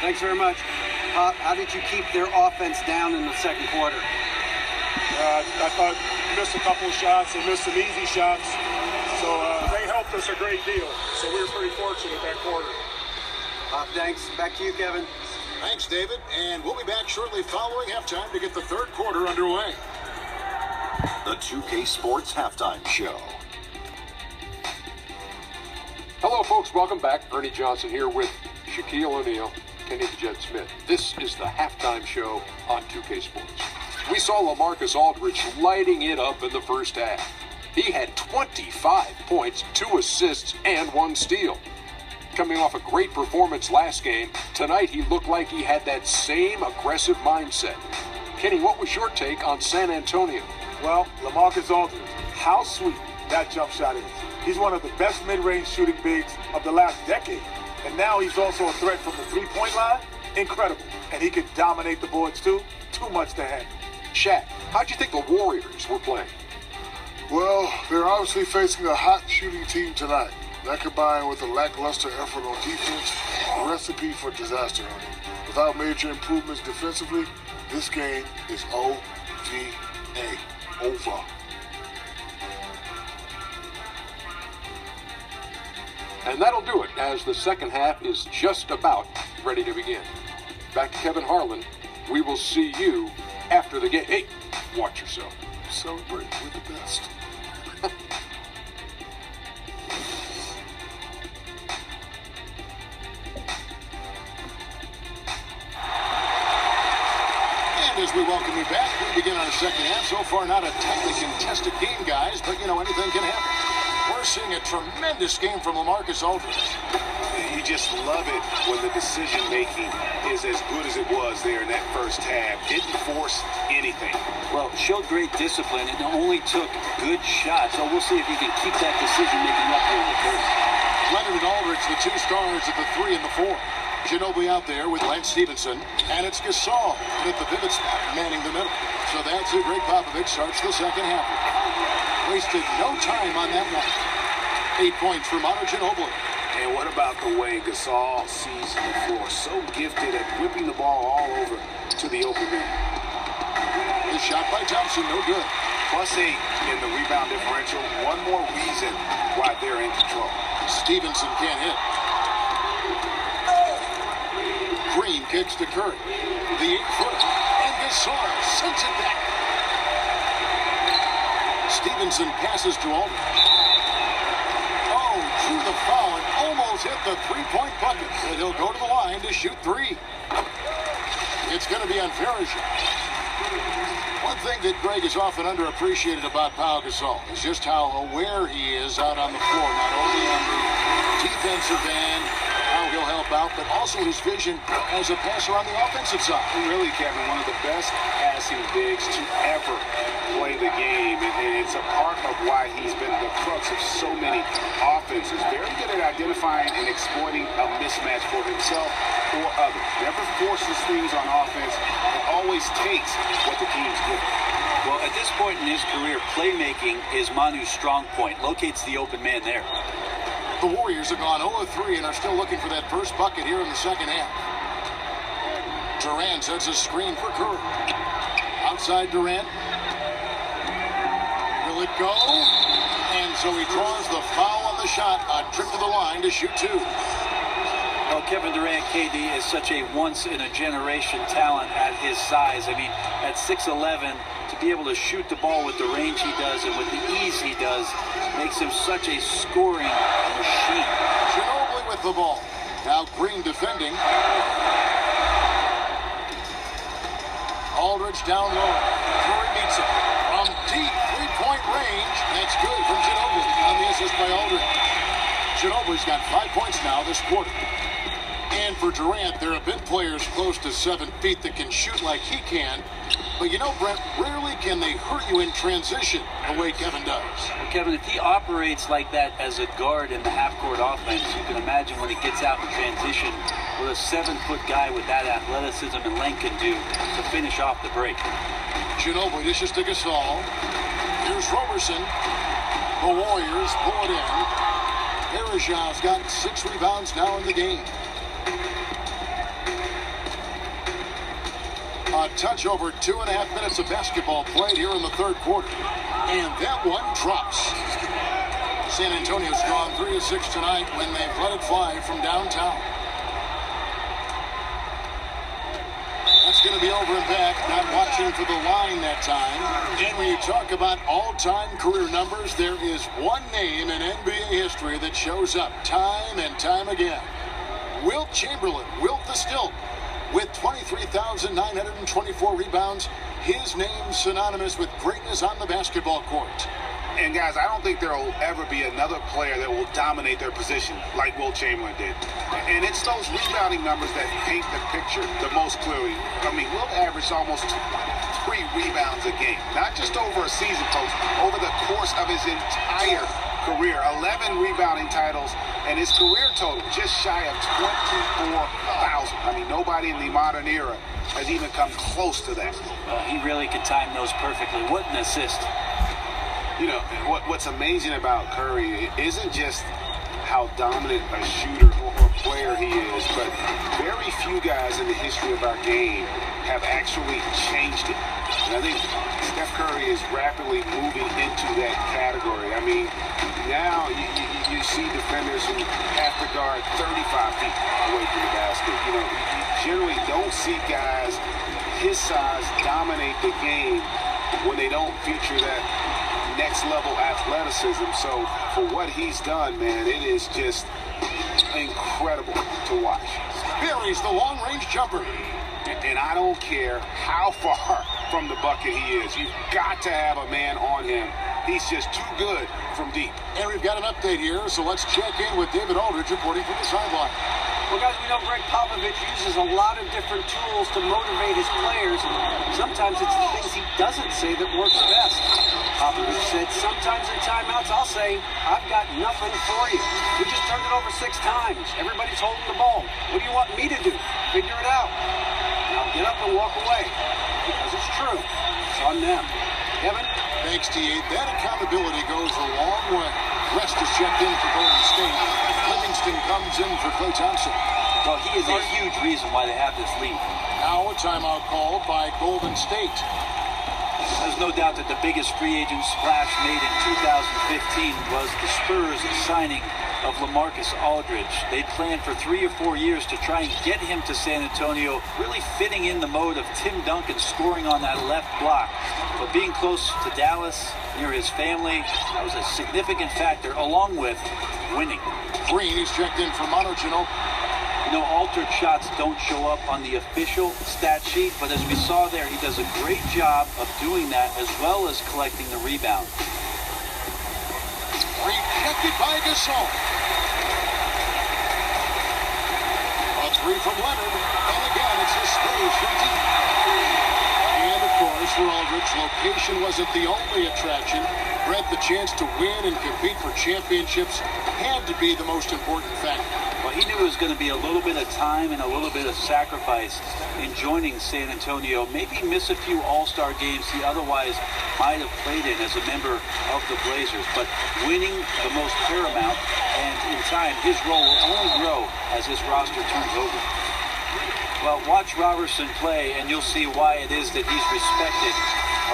Thanks very much. Pop, how did you keep their offense down in the second quarter? I thought missed a couple of shots and missed some easy shots. So they helped us a great deal. So we were pretty fortunate that quarter. Pop, thanks. Back to you, Kevin. Thanks, David. And we'll be back shortly following halftime to get the third quarter underway. The 2K Sports Halftime Show. Hello, folks. Welcome back. Ernie Johnson here with Shaquille O'Neal, Kenny the Jet Smith. This is the halftime show on 2K Sports. We saw LaMarcus Aldridge lighting it up in the first half. He had 25 points, 2 assists, and 1 steal. Coming off a great performance last game, tonight he looked like he had that same aggressive mindset. Kenny, what was your take on San Antonio? Well, LaMarcus Aldridge, how sweet that jump shot is. He's one of the best mid-range shooting bigs of the last decade. And now he's also a threat from the three-point line. Incredible. And he can dominate the boards too. Too much to handle. Shaq, how'd you think the Warriors were playing? Well, they're obviously facing a hot shooting team tonight. That combined with a lackluster effort on defense, a recipe for disaster. Without major improvements defensively, this game is OVA. Over. And that'll do it as the second half is just about ready to begin. Back to Kevin Harlan. We will see you after the game. Hey, watch yourself. Celebrate with the best. As we welcome you back, we begin our second half. So far, not a tightly contested game, guys, but, anything can happen. We're seeing a tremendous game from LaMarcus Aldridge. You just love it when the decision-making is as good as it was there in that first half. Didn't force anything. Well, showed great discipline and only took good shots. So we'll see if he can keep that decision-making up here in the third. Leonard and Aldridge, the two stars at the 3 and the 4. Ginobili out there with Lance Stevenson, and it's Gasol at the pivot spot, manning the middle. So that's it. Greg Popovich starts the second half. Wasted no time on that one. 8 points for Manu Ginobili. And what about the way Gasol sees the floor? So gifted at whipping the ball all over to the open man. The shot by Thompson, no good. +8 in the rebound differential. One more reason why they're in control. Stevenson can't hit. Green kicks to Curry. The 8-footer. And Gasol sends it back. Stevenson passes to Aldridge. Oh, drew the foul and almost hit the three-point bucket. And he'll go to the line to shoot 3. It's going to be on Farage. One thing that Greg is often underappreciated about Pau Gasol is just how aware he is out on the floor, not only on the defensive end, how he'll help out, but also his vision as a passer on the offensive side. Really, Kevin, one of the best passing bigs to ever play the game, and it's a part of why he's been the crux of so many offenses. Very good at identifying and exploiting a mismatch for himself or others. Never forces things on offense, and always takes what the team's good. Well, at this point in his career, playmaking is Manu's strong point. Locates the open man there. The Warriors have gone 0-3 and are still looking for that first bucket here in the second half. Durant sets a screen for Curry. Outside Durant. Will it go? And so he draws the foul on the shot. A trip to the line to shoot 2. Well, Kevin Durant, KD, is such a once-in-a-generation talent at his size. I mean, at 6'11", to be able to shoot the ball with the range he does and with the ease he does makes him such a scoring machine. Ginobili with the ball. Now Green defending. Aldridge down low. Curry meets him. From deep three-point range. That's good from Ginobili on the assist by Aldridge. Ginobili's got 5 points now this quarter. And for Durant, there have been players close to 7 feet that can shoot like he can. But you know, Brent, rarely can they hurt you in transition the way Kevin does. Well, Kevin, if he operates like that as a guard in the half-court offense, you can imagine when he gets out in transition what a 7-foot guy with that athleticism and length can do to finish off the break. Ginobili dishes to Gasol. Here's Roberson. The Warriors pull it in. Farage got 6 rebounds now in the game. A touch over 2.5 minutes of basketball played here in the third quarter. And that one drops. San Antonio's gone 3 of 6 tonight when they've let it fly from downtown. That's going to be over and back, not watching for the line that time. And when you talk about all-time career numbers, there is one name in NBA history that shows up time and time again. Wilt Chamberlain, Wilt the Stilt. With 23,924 rebounds, his name synonymous with greatness on the basketball court. And guys, I don't think there will ever be another player that will dominate their position like Wilt Chamberlain did. And it's those rebounding numbers that paint the picture the most clearly. I mean, Wilt averaged almost 3 rebounds a game, not just over a season, folks, over the course of his entire career. 11 rebounding titles, and his career total just shy of 24,000. I mean, nobody in the modern era has even come close to that. He really could time those perfectly. What an assist. You know, what's amazing about Curry isn't just how dominant a shooter or player he is, but very few guys in the history of our game have actually changed it. And I think Steph Curry is rapidly moving into that category. I mean, now you see defenders who have to guard 35 feet away from the basket. You know, you generally don't see guys his size dominate the game when they don't feature that next level athleticism. So for what he's done, man, it is just incredible to watch. Buries the long-range jumper. And I don't care how far from the bucket he is. You've got to have a man on him He's just too good from deep. And we've got an update here, so let's check in with David Aldridge reporting from the sideline. Well, guys, we know Greg Popovich uses a lot of different tools to motivate his players. Sometimes it's the things he doesn't say that works best. Popovich said, sometimes in timeouts, I'll say, I've got nothing for you. We just turned it over 6 times. Everybody's holding the ball. What do you want me to do? Figure it out. Now get up and walk away. Because it's true. It's on them. Kevin? Thanks, T.A. That accountability goes a long way. West is checked in for Golden State. Livingston comes in for Klay Thompson. Well, he is a huge reason why they have this lead. Now a timeout called by Golden State. There's no doubt that the biggest free agent splash made in 2015 was the Spurs signing of LaMarcus Aldridge. They'd planned for 3 or 4 years to try and get him to San Antonio, really fitting in the mode of Tim Duncan scoring on that left block. But being close to Dallas, near his family, that was a significant factor, along with winning. Green is checked in for Manu Ginobili. You know, altered shots don't show up on the official stat sheet, but as we saw there, he does a great job of doing that as well as collecting the rebound. Rejected by Gasol. A 3 from Leonard, and again it's the Spurs from deep. And of course, for Aldridge, location wasn't the only attraction. Brett, the chance to win and compete for championships had to be the most important factor. Well, he knew it was going to be a little bit of time and a little bit of sacrifice in joining San Antonio. Maybe miss a few all-star games he otherwise might have played in as a member of the Blazers. But winning the most paramount, and in time, his role will only grow as his roster turns over. Well, watch Robertson play, and you'll see why it is that he's respected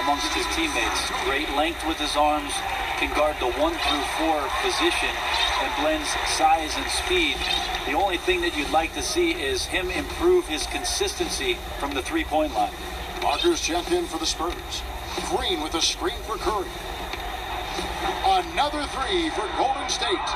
amongst his teammates. Great length with his arms, can guard the 1 through 4 position, and blends size and speed. The only thing that you'd like to see is him improve his consistency from the three-point line. Markers checked in for the Spurs. Green with a screen for Curry. Another 3 for Golden State.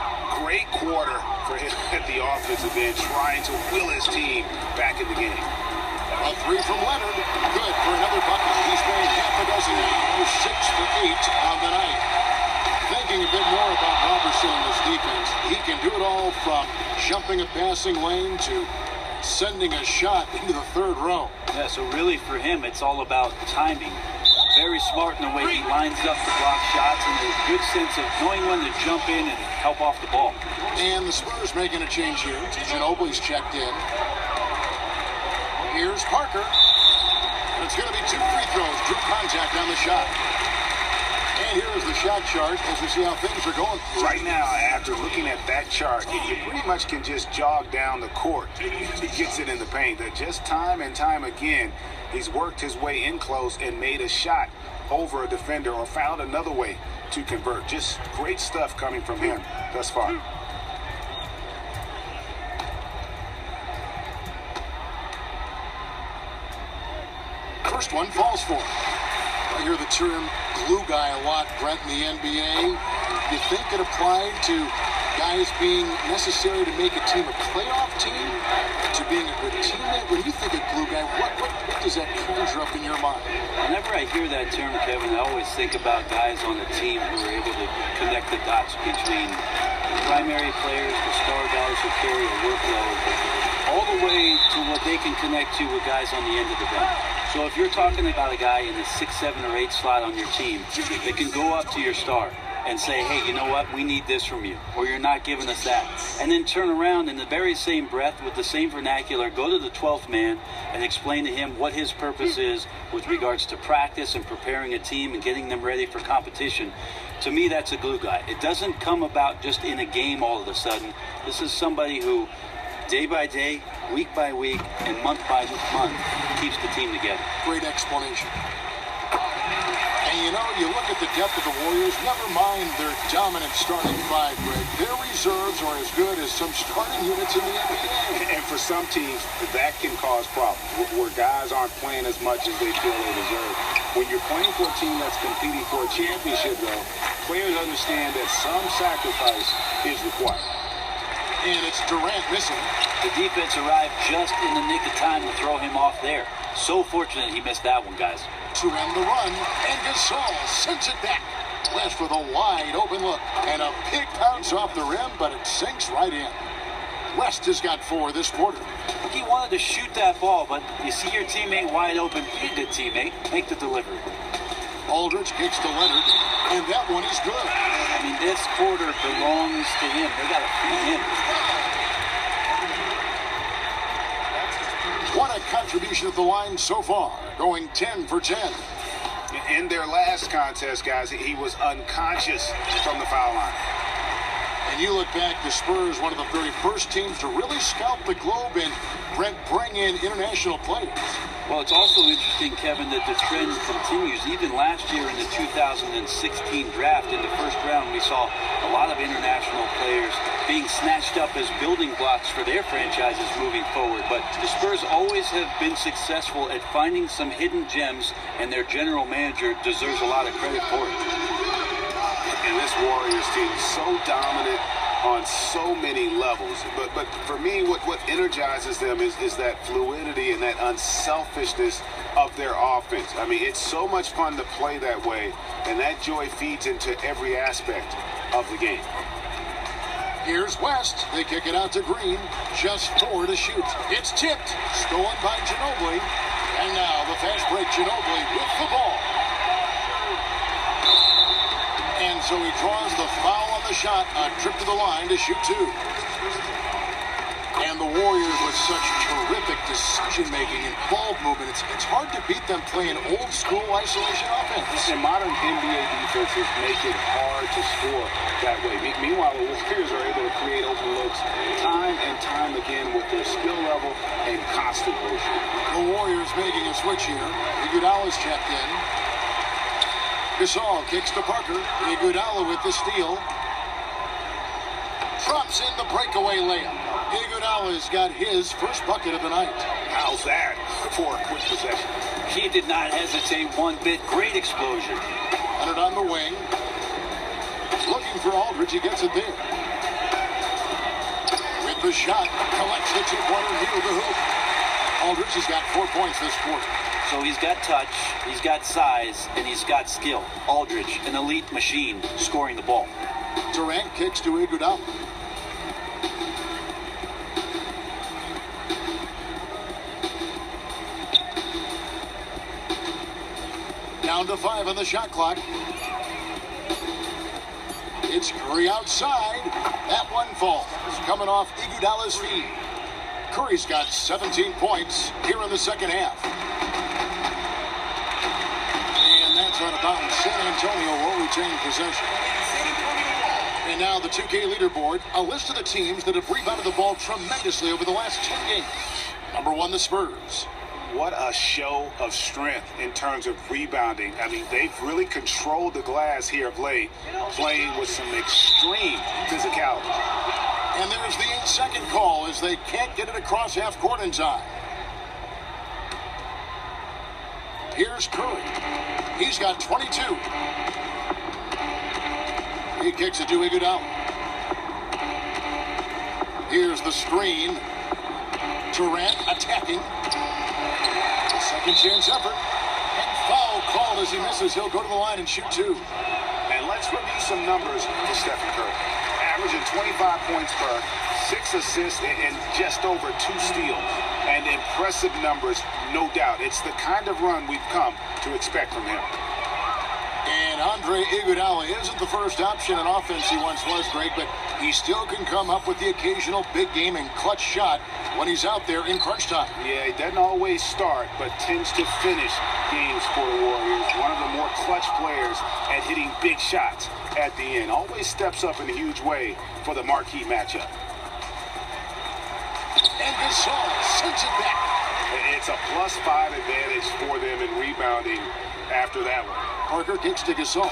Great quarter for him at the offensive end, trying to will his team back in the game. A 3 from Leonard. Good for another bucket. He's made half a dozen now. 6 for 8 on the night. Thinking a bit more about Robertson and his defense. He can do it all from jumping a passing lane to sending a shot into the 3rd row. Yeah, so really for him, it's all about timing. Very smart in the way he lines up the block shots and a good sense of knowing when to jump in and help off the ball. And the Spurs making a change here. Ginobili's checked in. Here's Parker. It's going to be 2 free throws. Drew contact on the shot. And here is the shot chart as we see how things are going. Right now, after looking at that chart, you pretty much can just jog down the court. He gets it in the paint. That just time and time again, he's worked his way in close and made a shot over a defender or found another way to convert. Just great stuff coming from him thus far. First one falls for him. I hear the term glue guy a lot, Brent, in the NBA. You think it applied to guys being necessary to make a team a playoff team, to being a good teammate? When you think of glue guy, what does that conjure up in your mind? Whenever I hear that term, Kevin, I always think about guys on the team who are able to connect the dots between the primary players, the star guys who carry a workload, all the way to what they can connect to with guys on the end of the bench. So if you're talking about a guy in the 6, 7, or 8 slot on your team that can go up to your star and say, hey, you know what, we need this from you, or you're not giving us that. And then turn around in the very same breath with the same vernacular, go to the 12th man and explain to him what his purpose is with regards to practice and preparing a team and getting them ready for competition. To me, that's a glue guy. It doesn't come about just in a game all of a sudden. This is somebody who, day by day, week by week, and month by month, keeps the team together. Great explanation. And you know, you look at the depth of the Warriors, never mind their dominant starting 5, Greg. Their reserves are as good as some starting units in the NBA. And for some teams, that can cause problems, where guys aren't playing as much as they feel they deserve. When you're playing for a team that's competing for a championship, though, players understand that some sacrifice is required. And it's Durant missing. The defense arrived just in the nick of time to throw him off there. So fortunate he missed that one, guys. To end the run, and Gasol sends it back. West with a wide open look and a big bounce off the rim, but it sinks right in. West has got 4 this quarter. He wanted to shoot that ball, but you see your teammate wide open. Be a good teammate. Make the delivery. Aldridge kicks to Leonard, and that one is good. I mean, this quarter belongs to him. They got to feed him. What a contribution at the line so far, going 10 for 10. In their last contest, guys, he was unconscious from the foul line. And you look back, the Spurs, one of the very first teams to really scout the globe and bring in international players. Well, it's also interesting, Kevin, that the trend continues. Even last year in the 2016 draft, in the first round, we saw a lot of international players being snatched up as building blocks for their franchises moving forward. But the Spurs always have been successful at finding some hidden gems, and their general manager deserves a lot of credit for it. And this Warriors team is so dominant on so many levels. But for me, what energizes them is that fluidity and that unselfishness of their offense. I mean, it's so much fun to play that way, and that joy feeds into every aspect of the game. Here's West. They kick it out to Green. Just 4 to shoot. It's tipped. Stolen by Ginobili. And now the fast break, Ginobili with the ball. And so he draws the foul on the shot, a trip to the line to shoot 2. And the Warriors with such terrific decision-making and ball movement, it's hard to beat them playing old-school isolation offense. And modern NBA defenses make it hard to score that way. Meanwhile, the Warriors are able to create open looks time and time again with their skill level and constant motion. The Warriors making a switch here. Iguodala's checked in. Gasol kicks to Parker. Iguodala with the steal. Drops in the breakaway layup. Iguodala's got his first bucket of the night. How's that for a quick possession? He did not hesitate one bit. Great explosion. Leonard on the wing. Looking for Aldridge. He gets it there. With the shot. Collects the two-pointer near the hoop. Aldridge has got 4 points this quarter. So he's got touch, he's got size, and he's got skill. Aldridge, an elite machine, scoring the ball. Durant kicks to Iguodala. Down to 5 on the shot clock. It's Curry outside. That one falls, coming off Iguodala's feet. Curry's got 17 points here in the second half. And that's out of bounds. San Antonio will retain possession. And now the 2K leaderboard, a list of the teams that have rebounded the ball tremendously over the last 10 games. Number 1, the Spurs. What a show of strength in terms of rebounding. I mean, they've really controlled the glass here of late, playing with some extreme physicality. And there's the 8-second call as they can't get it across half court in time. Here's Curry. He's got 22. He kicks it to Iguodala. Here's the screen. Durant attacking. Second chance effort. And foul called as he misses. He'll go to the line and shoot 2. And let's review some numbers for Stephen Curry. Averaging 25 points per, 6 assists, and just over 2 steals. And impressive numbers, no doubt. It's the kind of run we've come to expect from him. And Andre Iguodala isn't the first option in offense. He once was, Greg, but he still can come up with the occasional big game and clutch shot when he's out there in crunch time. Yeah, he doesn't always start, but tends to finish games for the Warriors. One of the more clutch players at hitting big shots at the end. Always steps up in a huge way for the marquee matchup. And Gasol sends it back. It's a +5 advantage for them in rebounding after that one. Parker kicks to Gasol.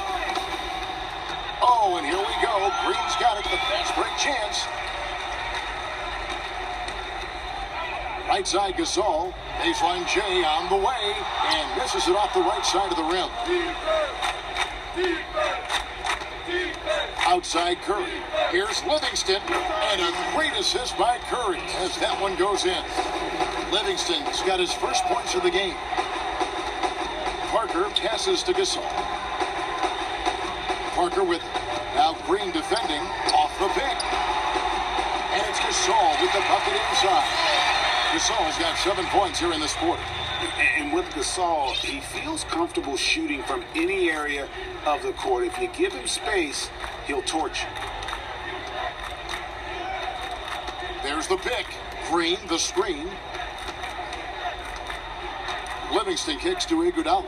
Oh, and here we go. Green's got it. The fast break chance. Right side Gasol. Baseline J on the way. And misses it off the right side of the rim. Outside Curry. Here's Livingston. And a great assist by Curry as that one goes in. Livingston's got his first points of the game. Parker passes to Gasol. Parker with it. Now Green defending off the pick. And it's Gasol with the bucket inside. Gasol's got 7 points here in this quarter. And with Gasol, he feels comfortable shooting from any area of the court. If you give him space, he'll torch you. There's the pick. Green, the screen. Livingston kicks to Iguodala.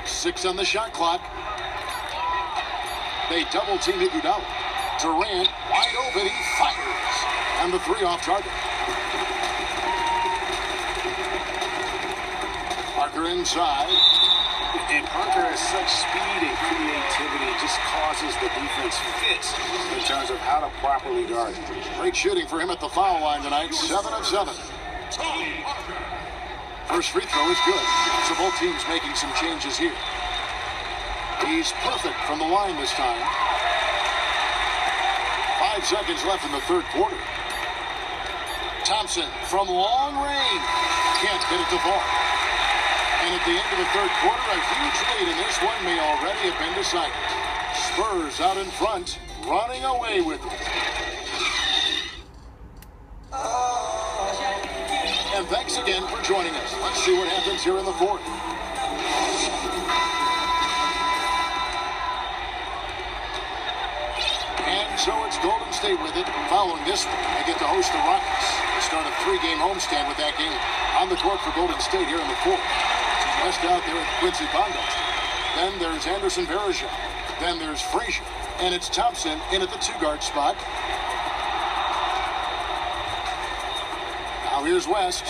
6 on the shot clock. They double team Iguodala. Durant wide open. He fires. And the 3 off target. Parker inside. And Parker has such speed and creativity. It just causes the defense fits in terms of how to properly guard him. Great shooting for him at the foul line tonight. 7 of 7. First free throw is good. So both teams making some changes here. He's perfect from the line this time. 5 seconds left in the third quarter. Thompson from long range. Can't get it to fall. And at the end of the third quarter, a huge lead, and this one may already have been decided. Spurs out in front, running away with it. And thanks again for joining us. Let's see what happens here in the fourth. And so it's Golden State with it. Following this one, they get to host the Rockets. They start a 3-game homestand with that game. On the court for Golden State here in the fourth. West out there at Quincy Pondus. Then there's Anderson Varejao. Then there's Frazier. And it's Thompson in at the 2-guard spot. Now here's West.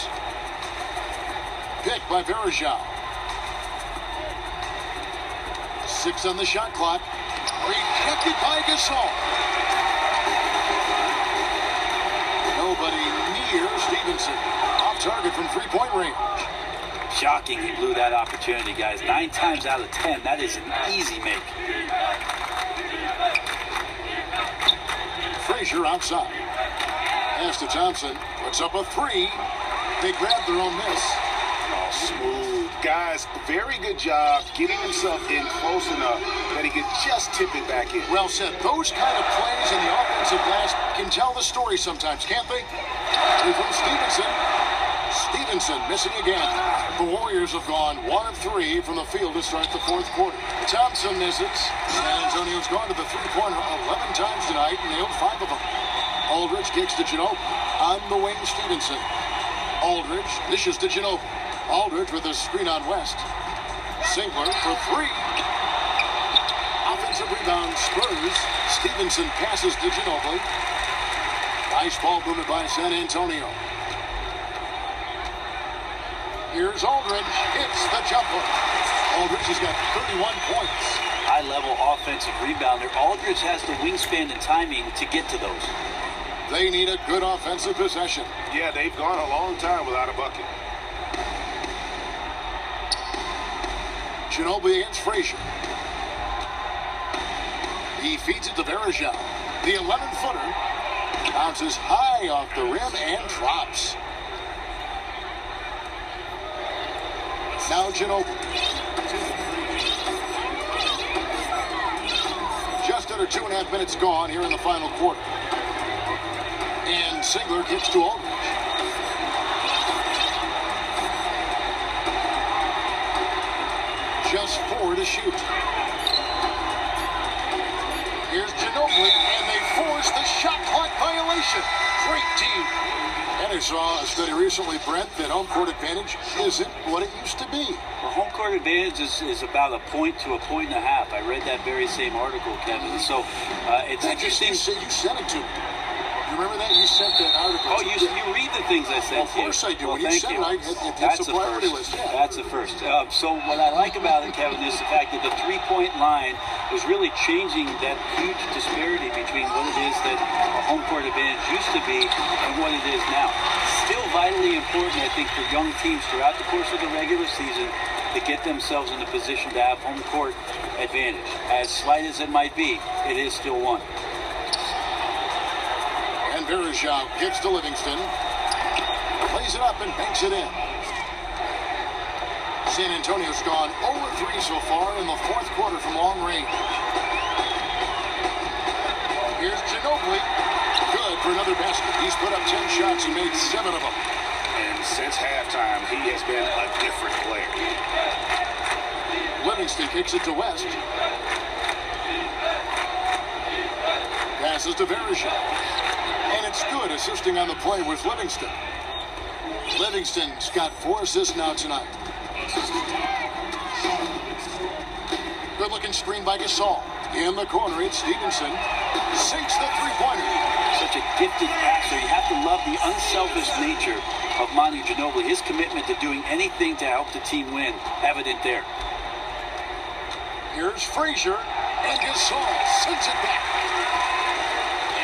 Pick by Varejao. 6 on the shot clock. Rejected by Gasol. Nobody near Stevenson. Off target from 3-point range. Shocking he blew that opportunity, guys. 9 times out of 10, that is an easy make. Frazier outside. Pass to Thompson. Puts up a 3. They grab their own miss. Oh, smooth. Guys, very good job getting himself in close enough that he could just tip it back in. Well said. Those kind of plays in the offensive glass can tell the story sometimes, can't they? From Stevenson. Stevenson missing again. The Warriors have gone 1 of 3 from the field to start the fourth quarter. Thompson misses. San Antonio's gone to the 3-pointer 11 times tonight and nailed 5 of them. Aldridge kicks to Ginobili. On the wing, Stevenson. Aldridge dishes to Ginobili. Aldridge with a screen on West. Singler for 3. Offensive rebound, Spurs. Stevenson passes to Ginobili. Nice ball movement by San Antonio. Here's Aldridge. Hits the jumper. Aldridge has got 31 points. High-level offensive rebounder. Aldridge has the wingspan and timing to get to those. They need a good offensive possession. Yeah, they've gone a long time without a bucket. Ginobili against Frazier. He feeds it to Varejao. The 11-footer bounces high off the rim and drops. Now Ginobili. Just under 2.5 minutes gone here in the final quarter. And Singler kicks to Aldridge. Just 4 to shoot. Here's Ginobili, and they force the shot clock violation. Great team. And I saw a study recently, Brent, that home court advantage isn't what it used to be. Well, home court advantage is about a point to a point and a half. I read that very same article, Kevin. So it's interesting. You sent it to me. You remember that? You sent that article. Oh, you read the things I sent. Of course I do. Well, when you thank sent you. it, That's it's a priority list. Yeah. That's the first. So what I like about it, Kevin, is the fact that the 3-point line was really changing that huge disparity between what it is that a home court advantage used to be and what it is now. Still vitally important, I think, for young teams throughout the course of the regular season to get themselves in a position to have home court advantage. As slight as it might be, it is still one. And Varejao kicks to Livingston. Plays it up and banks it in. San Antonio's gone 0-3 so far in the fourth quarter from long range. Here's Ginobili. Good for another basket. He's put up 10 shots and made 7 of them. And since halftime, he has been a different player. Livingston kicks it to West. Passes to Verisha. And it's good, assisting on the play with Livingston. Livingston's got 4 assists now tonight. Good-looking screen by Gasol. In the corner, it's Stevenson. Sinks the three-pointer. Such a gifted passer. You have to love the unselfish nature of Manu Ginobili. His commitment to doing anything to help the team win, evident there. Here's Frazier, and Gasol sends it back.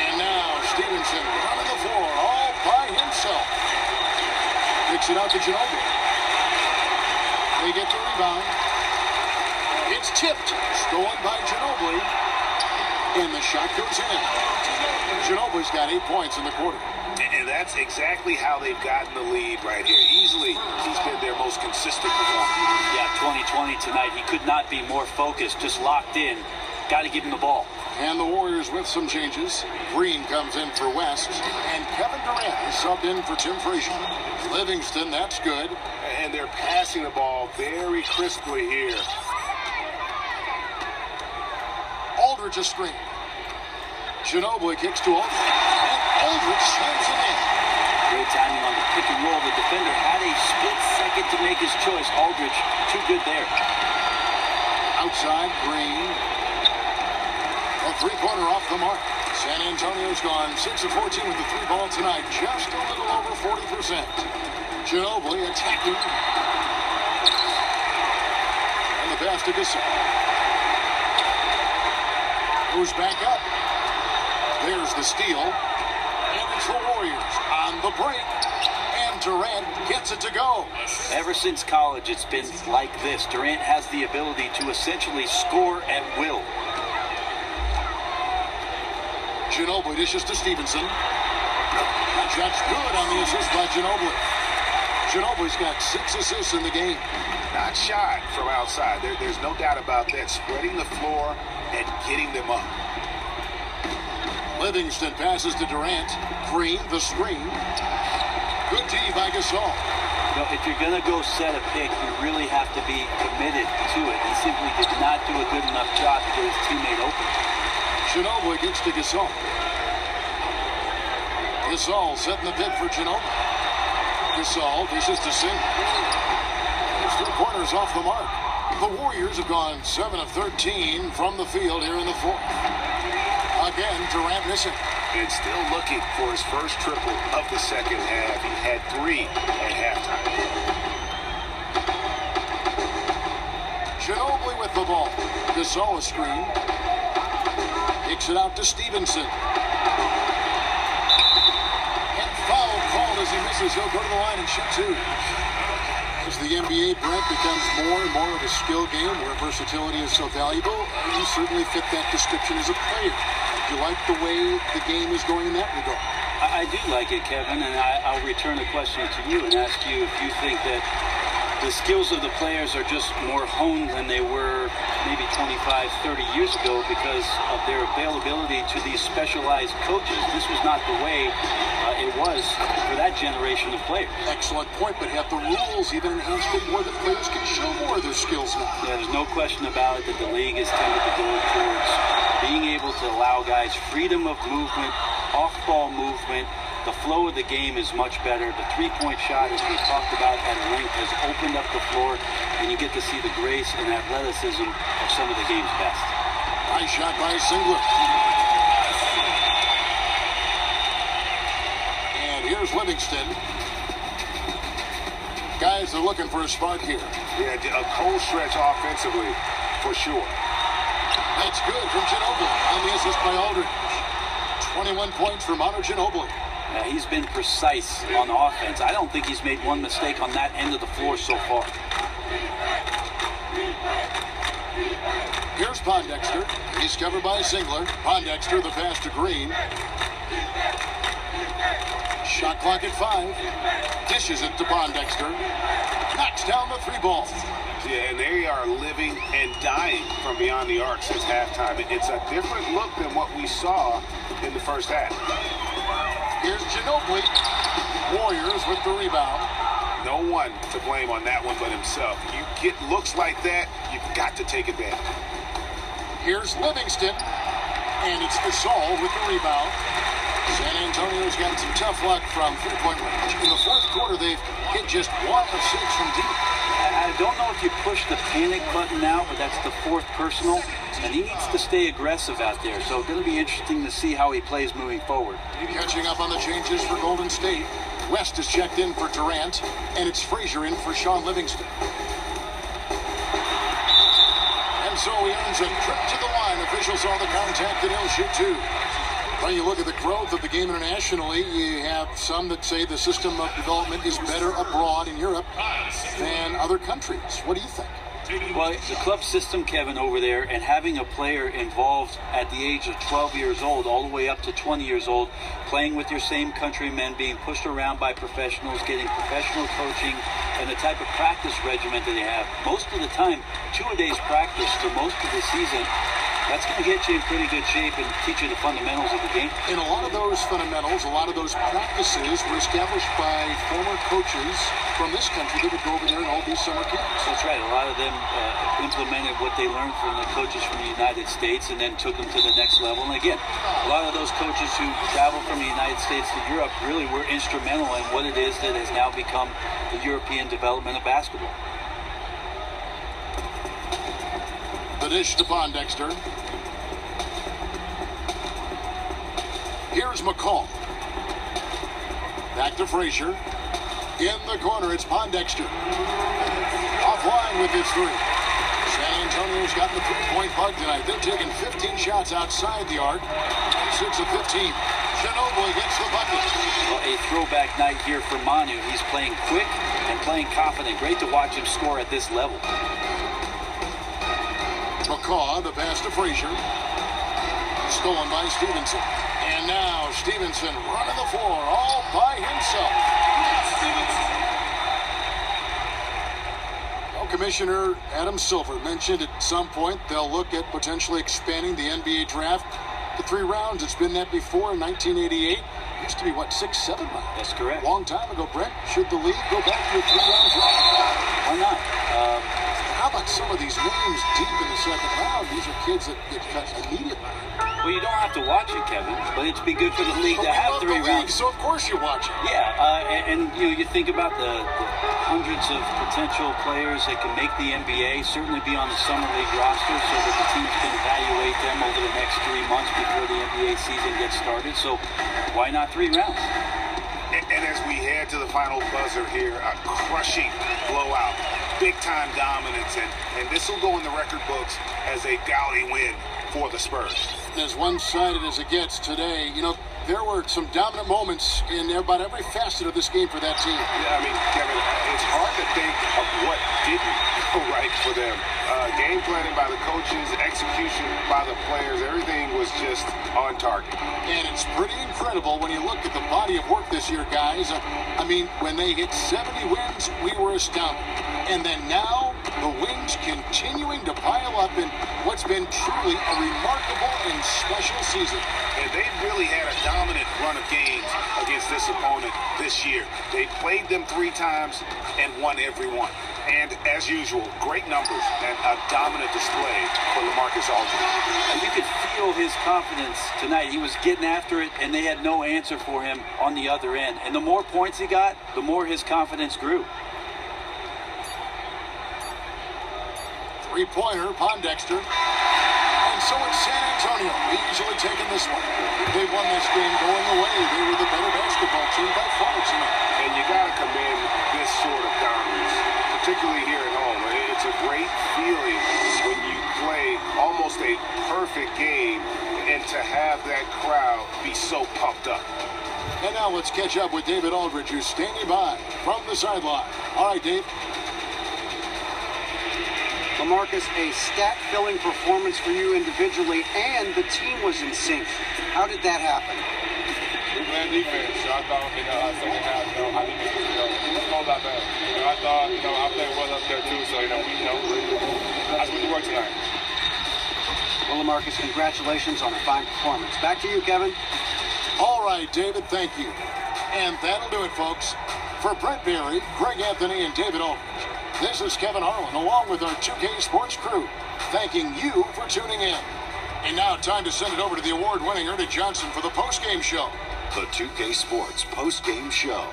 And now Stevenson running the floor all by himself. Kicks it out to Ginobili. They get the rebound. It's tipped, stolen by Ginobili, and the shot goes in. Ginobili's got 8 points in the quarter. And that's exactly how they've gotten the lead right here. Easily, he's been their most consistent performer. Yeah, 2020 tonight. He could not be more focused, just locked in. Got to give him the ball. And the Warriors with some changes. Green comes in for West, and Kevin Durant is subbed in for Tim Frazier. Livingston, that's good. And they're passing the ball very crisply here. Aldridge a screen. Ginobili kicks to Aldridge, and Aldridge slams it in. Great timing on the pick and roll. The defender had a split second to make his choice. Aldridge, too good there. Outside, Green. A three-pointer off the mark. San Antonio's gone 6 of 14 with the three ball tonight. Just a little over 40%. Ginobili attacking. And the pass to Gasol. Goes back up. There's the steal. And it's the Warriors on the break. And Durant gets it to go. Ever since college, it's been like this. Durant has the ability to essentially score at will. Ginobili dishes to Stevenson. Shot's good on the assist by Ginobili. Ginobili's got 6 assists in the game. Not shy from outside. There's no doubt about that. Spreading the floor and getting them up. Livingston passes to Durant. Green, the screen. Good D by Gasol. You know, if you're going to go set a pick, you really have to be committed to it. He simply did not do a good enough job to get his teammate open. Ginobili gets to Gasol. Gasol setting the pick for Ginobili. Gasol dishes to Singh. His 3 pointers off the mark. The Warriors have gone 7 of 13 from the field here in the fourth. Again, Durant missing. And still looking for his first triple of the second half. He had 3 at halftime. Ginobili with the ball. Gasol a screen. Kicks it out to Stevenson. And foul called as he misses. He'll go to the line and shoot 2. As the NBA, Brent, becomes more and more of a skill game where versatility is so valuable, you certainly fit that description as a player. Do you like the way the game is going in that regard? I do like it, Kevin, and I'll return the question to you and ask you if you think that the skills of the players are just more honed than they were maybe 25, 30 years ago because of their availability to these specialized coaches. This was not the way it was for that generation of players. Excellent point, but have the rules even enhanced it more that players can show more of their skills now? Yeah, there's no question about it that the league has tended to go towards being able to allow guys freedom of movement, off-ball movement. The flow of the game is much better. The three-point shot, as we've talked about at length, has opened up the floor, and you get to see the grace and athleticism of some of the game's best. Nice shot by Singler. And here's Livingston. Guys are looking for a spark here. Yeah, a cold stretch offensively, for sure. That's good from Ginobili on the assist by Aldridge. 21 points for Manu Ginobili. He's been precise on offense. I don't think he's made one mistake on that end of the floor so far. Here's Pondexter. He's covered by Singler. Pondexter, the pass to Green. Shot clock at 5. Dishes it to Pondexter. Knocks down the 3 ball. Yeah, and they are living and dying from beyond the arc since halftime. It's a different look than what we saw in the first half. Here's Ginobili. Warriors with the rebound. No one to blame on that one but himself. You get looks like that, you've got to take advantage. Here's Livingston. And it's Gasol with the rebound. San Antonio's got some tough luck from three-point range. In the fourth quarter, they've hit just 1 of 6 from deep. I don't know if you push the panic button now, but that's the fourth personal, and he needs to stay aggressive out there. So it's going to be interesting to see how he plays moving forward. Catching up on the changes for Golden State. West is checked in for Durant, and it's Frazier in for Sean Livingston. And so he earns a trip to the line. Officials saw the contact, and he'll shoot 2. When you look at the growth of the game internationally, you have some that say the system of development is better abroad in Europe than other countries. What do you think? Well, the club system, Kevin, over there, and having a player involved at the age of 12 years old all the way up to 20 years old, playing with your same countrymen, being pushed around by professionals, getting professional coaching, and the type of practice regimen that they have. Most of the time, 2 days practice for most of the season. That's going to get you in pretty good shape and teach you the fundamentals of the game. And a lot of those fundamentals, a lot of those practices were established by former coaches from this country that would go over there and hold these summer camps. That's right. A lot of them implemented what they learned from the coaches from the United States and then took them to the next level. And again, a lot of those coaches who traveled from the United States to Europe really were instrumental in what it is that has now become the European development of basketball. The dish to Pondexter. Here's McCall. Back to Frazier. In the corner, it's Pondexter. Offline with his 3. San Antonio's got the 3-point bug tonight. They're taking 15 shots outside the arc. 6 of 15. Ginobili gets the bucket. Well, a throwback night here for Manu. He's playing quick and playing confident. Great to watch him score at this level. McCaw, the pass to Frazier. Stolen by Stevenson. And now Stevenson running the floor all by himself. Well, Commissioner Adam Silver mentioned at some point they'll look at potentially expanding the NBA draft to 3 rounds. It's been that before in 1988. It used to be, 6, 7 rounds? That's correct. A long time ago, Brent. Should the league go back to a 3-round draft? Why not? How about some of these names deep in the second round? These are kids that get cut immediately. Well, you don't have to watch it, Kevin, but it'd be good for the league to have 3 rounds. So of course you watch it. Yeah, and you think about the hundreds of potential players that can make the NBA, certainly be on the summer league roster so that the teams can evaluate them over the next 3 months before the NBA season gets started. So why not 3 rounds? And as we head to the final buzzer here, a crushing blowout, big-time dominance, and this will go in the record books as a gaudy win for the Spurs. As one-sided as it gets today, there were some dominant moments in about every facet of this game for that team. Yeah, I mean, Kevin, it's hard to think of what didn't go right for them. Game planning by the coaches, execution by the players, everything was just on target. And it's pretty incredible when you look at the body of work this year, guys. I mean, when they hit 70 wins, we were astounded. And then now, the wins continuing to pile up in what's been truly a remarkable and special season. And they've really had a dominant run of games against this opponent this year. They played them 3 times and won every one. And as usual, great numbers and a dominant display for LaMarcus Aldridge. And you could feel his confidence tonight. He was getting after it, and they had no answer for him on the other end. And the more points he got, the more his confidence grew. 3-pointer, Pondexter. And so it's San Antonio easily taking this one. They won this game going away. They were the better basketball team by far tonight. And you got to commend this sort of dominance, particularly here at home. It's a great feeling when you play almost a perfect game and to have that crowd be so pumped up. And now let's catch up with David Aldridge, who's standing by from the sideline. All right, Dave. LaMarcus, a stat-filling performance for you individually, and the team was in sync. How did that happen? We played defense. So I thought, second half, how defense was going. not bad. I thought, I played well up there too, so, that's what we work tonight. Well, LaMarcus, congratulations on a fine performance. Back to you, Kevin. All right, David, thank you. And that'll do it, folks. For Brett Berry, Greg Anthony, and David Aldridge, this is Kevin Harlan, along with our 2K Sports crew, thanking you for tuning in. And now, time to send it over to the award-winning Ernie Johnson for the post-game show. The 2K Sports post-game show.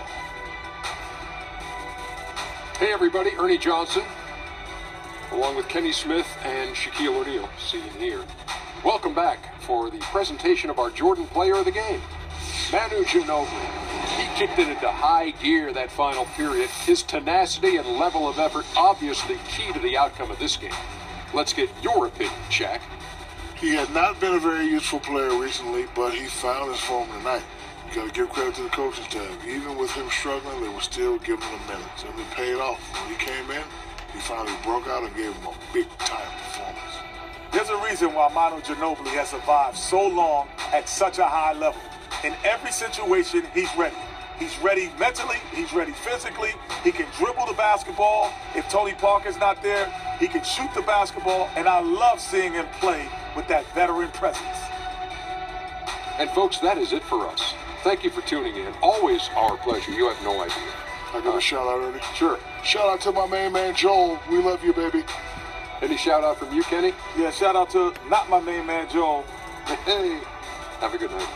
Hey everybody, Ernie Johnson, along with Kenny Smith and Shaquille O'Neal, seen here. Welcome back for the presentation of our Jordan Player of the Game, Manu Ginobili. He kicked it into high gear that final period. His tenacity and level of effort obviously key to the outcome of this game. Let's get your opinion, Shaq. He had not been a very useful player recently, but he found his form tonight. You got to give credit to the coaching staff. Even with him struggling, they were still giving him minutes, and it paid off. When he came in, he finally broke out and gave him a big-time performance. There's a reason why Manu Ginobili has survived so long at such a high level. In every situation, he's ready. He's ready mentally, he's ready physically, he can dribble the basketball. If Tony Parker's not there, he can shoot the basketball, and I love seeing him play with that veteran presence. And folks, that is it for us. Thank you for tuning in. Always our pleasure. You have no idea. I give a shout out, Ernie. Sure. Shout out to my main man, Joel. We love you, baby. Any shout out from you, Kenny? Yeah, shout out to not my main man, Joel. Hey, have a good night.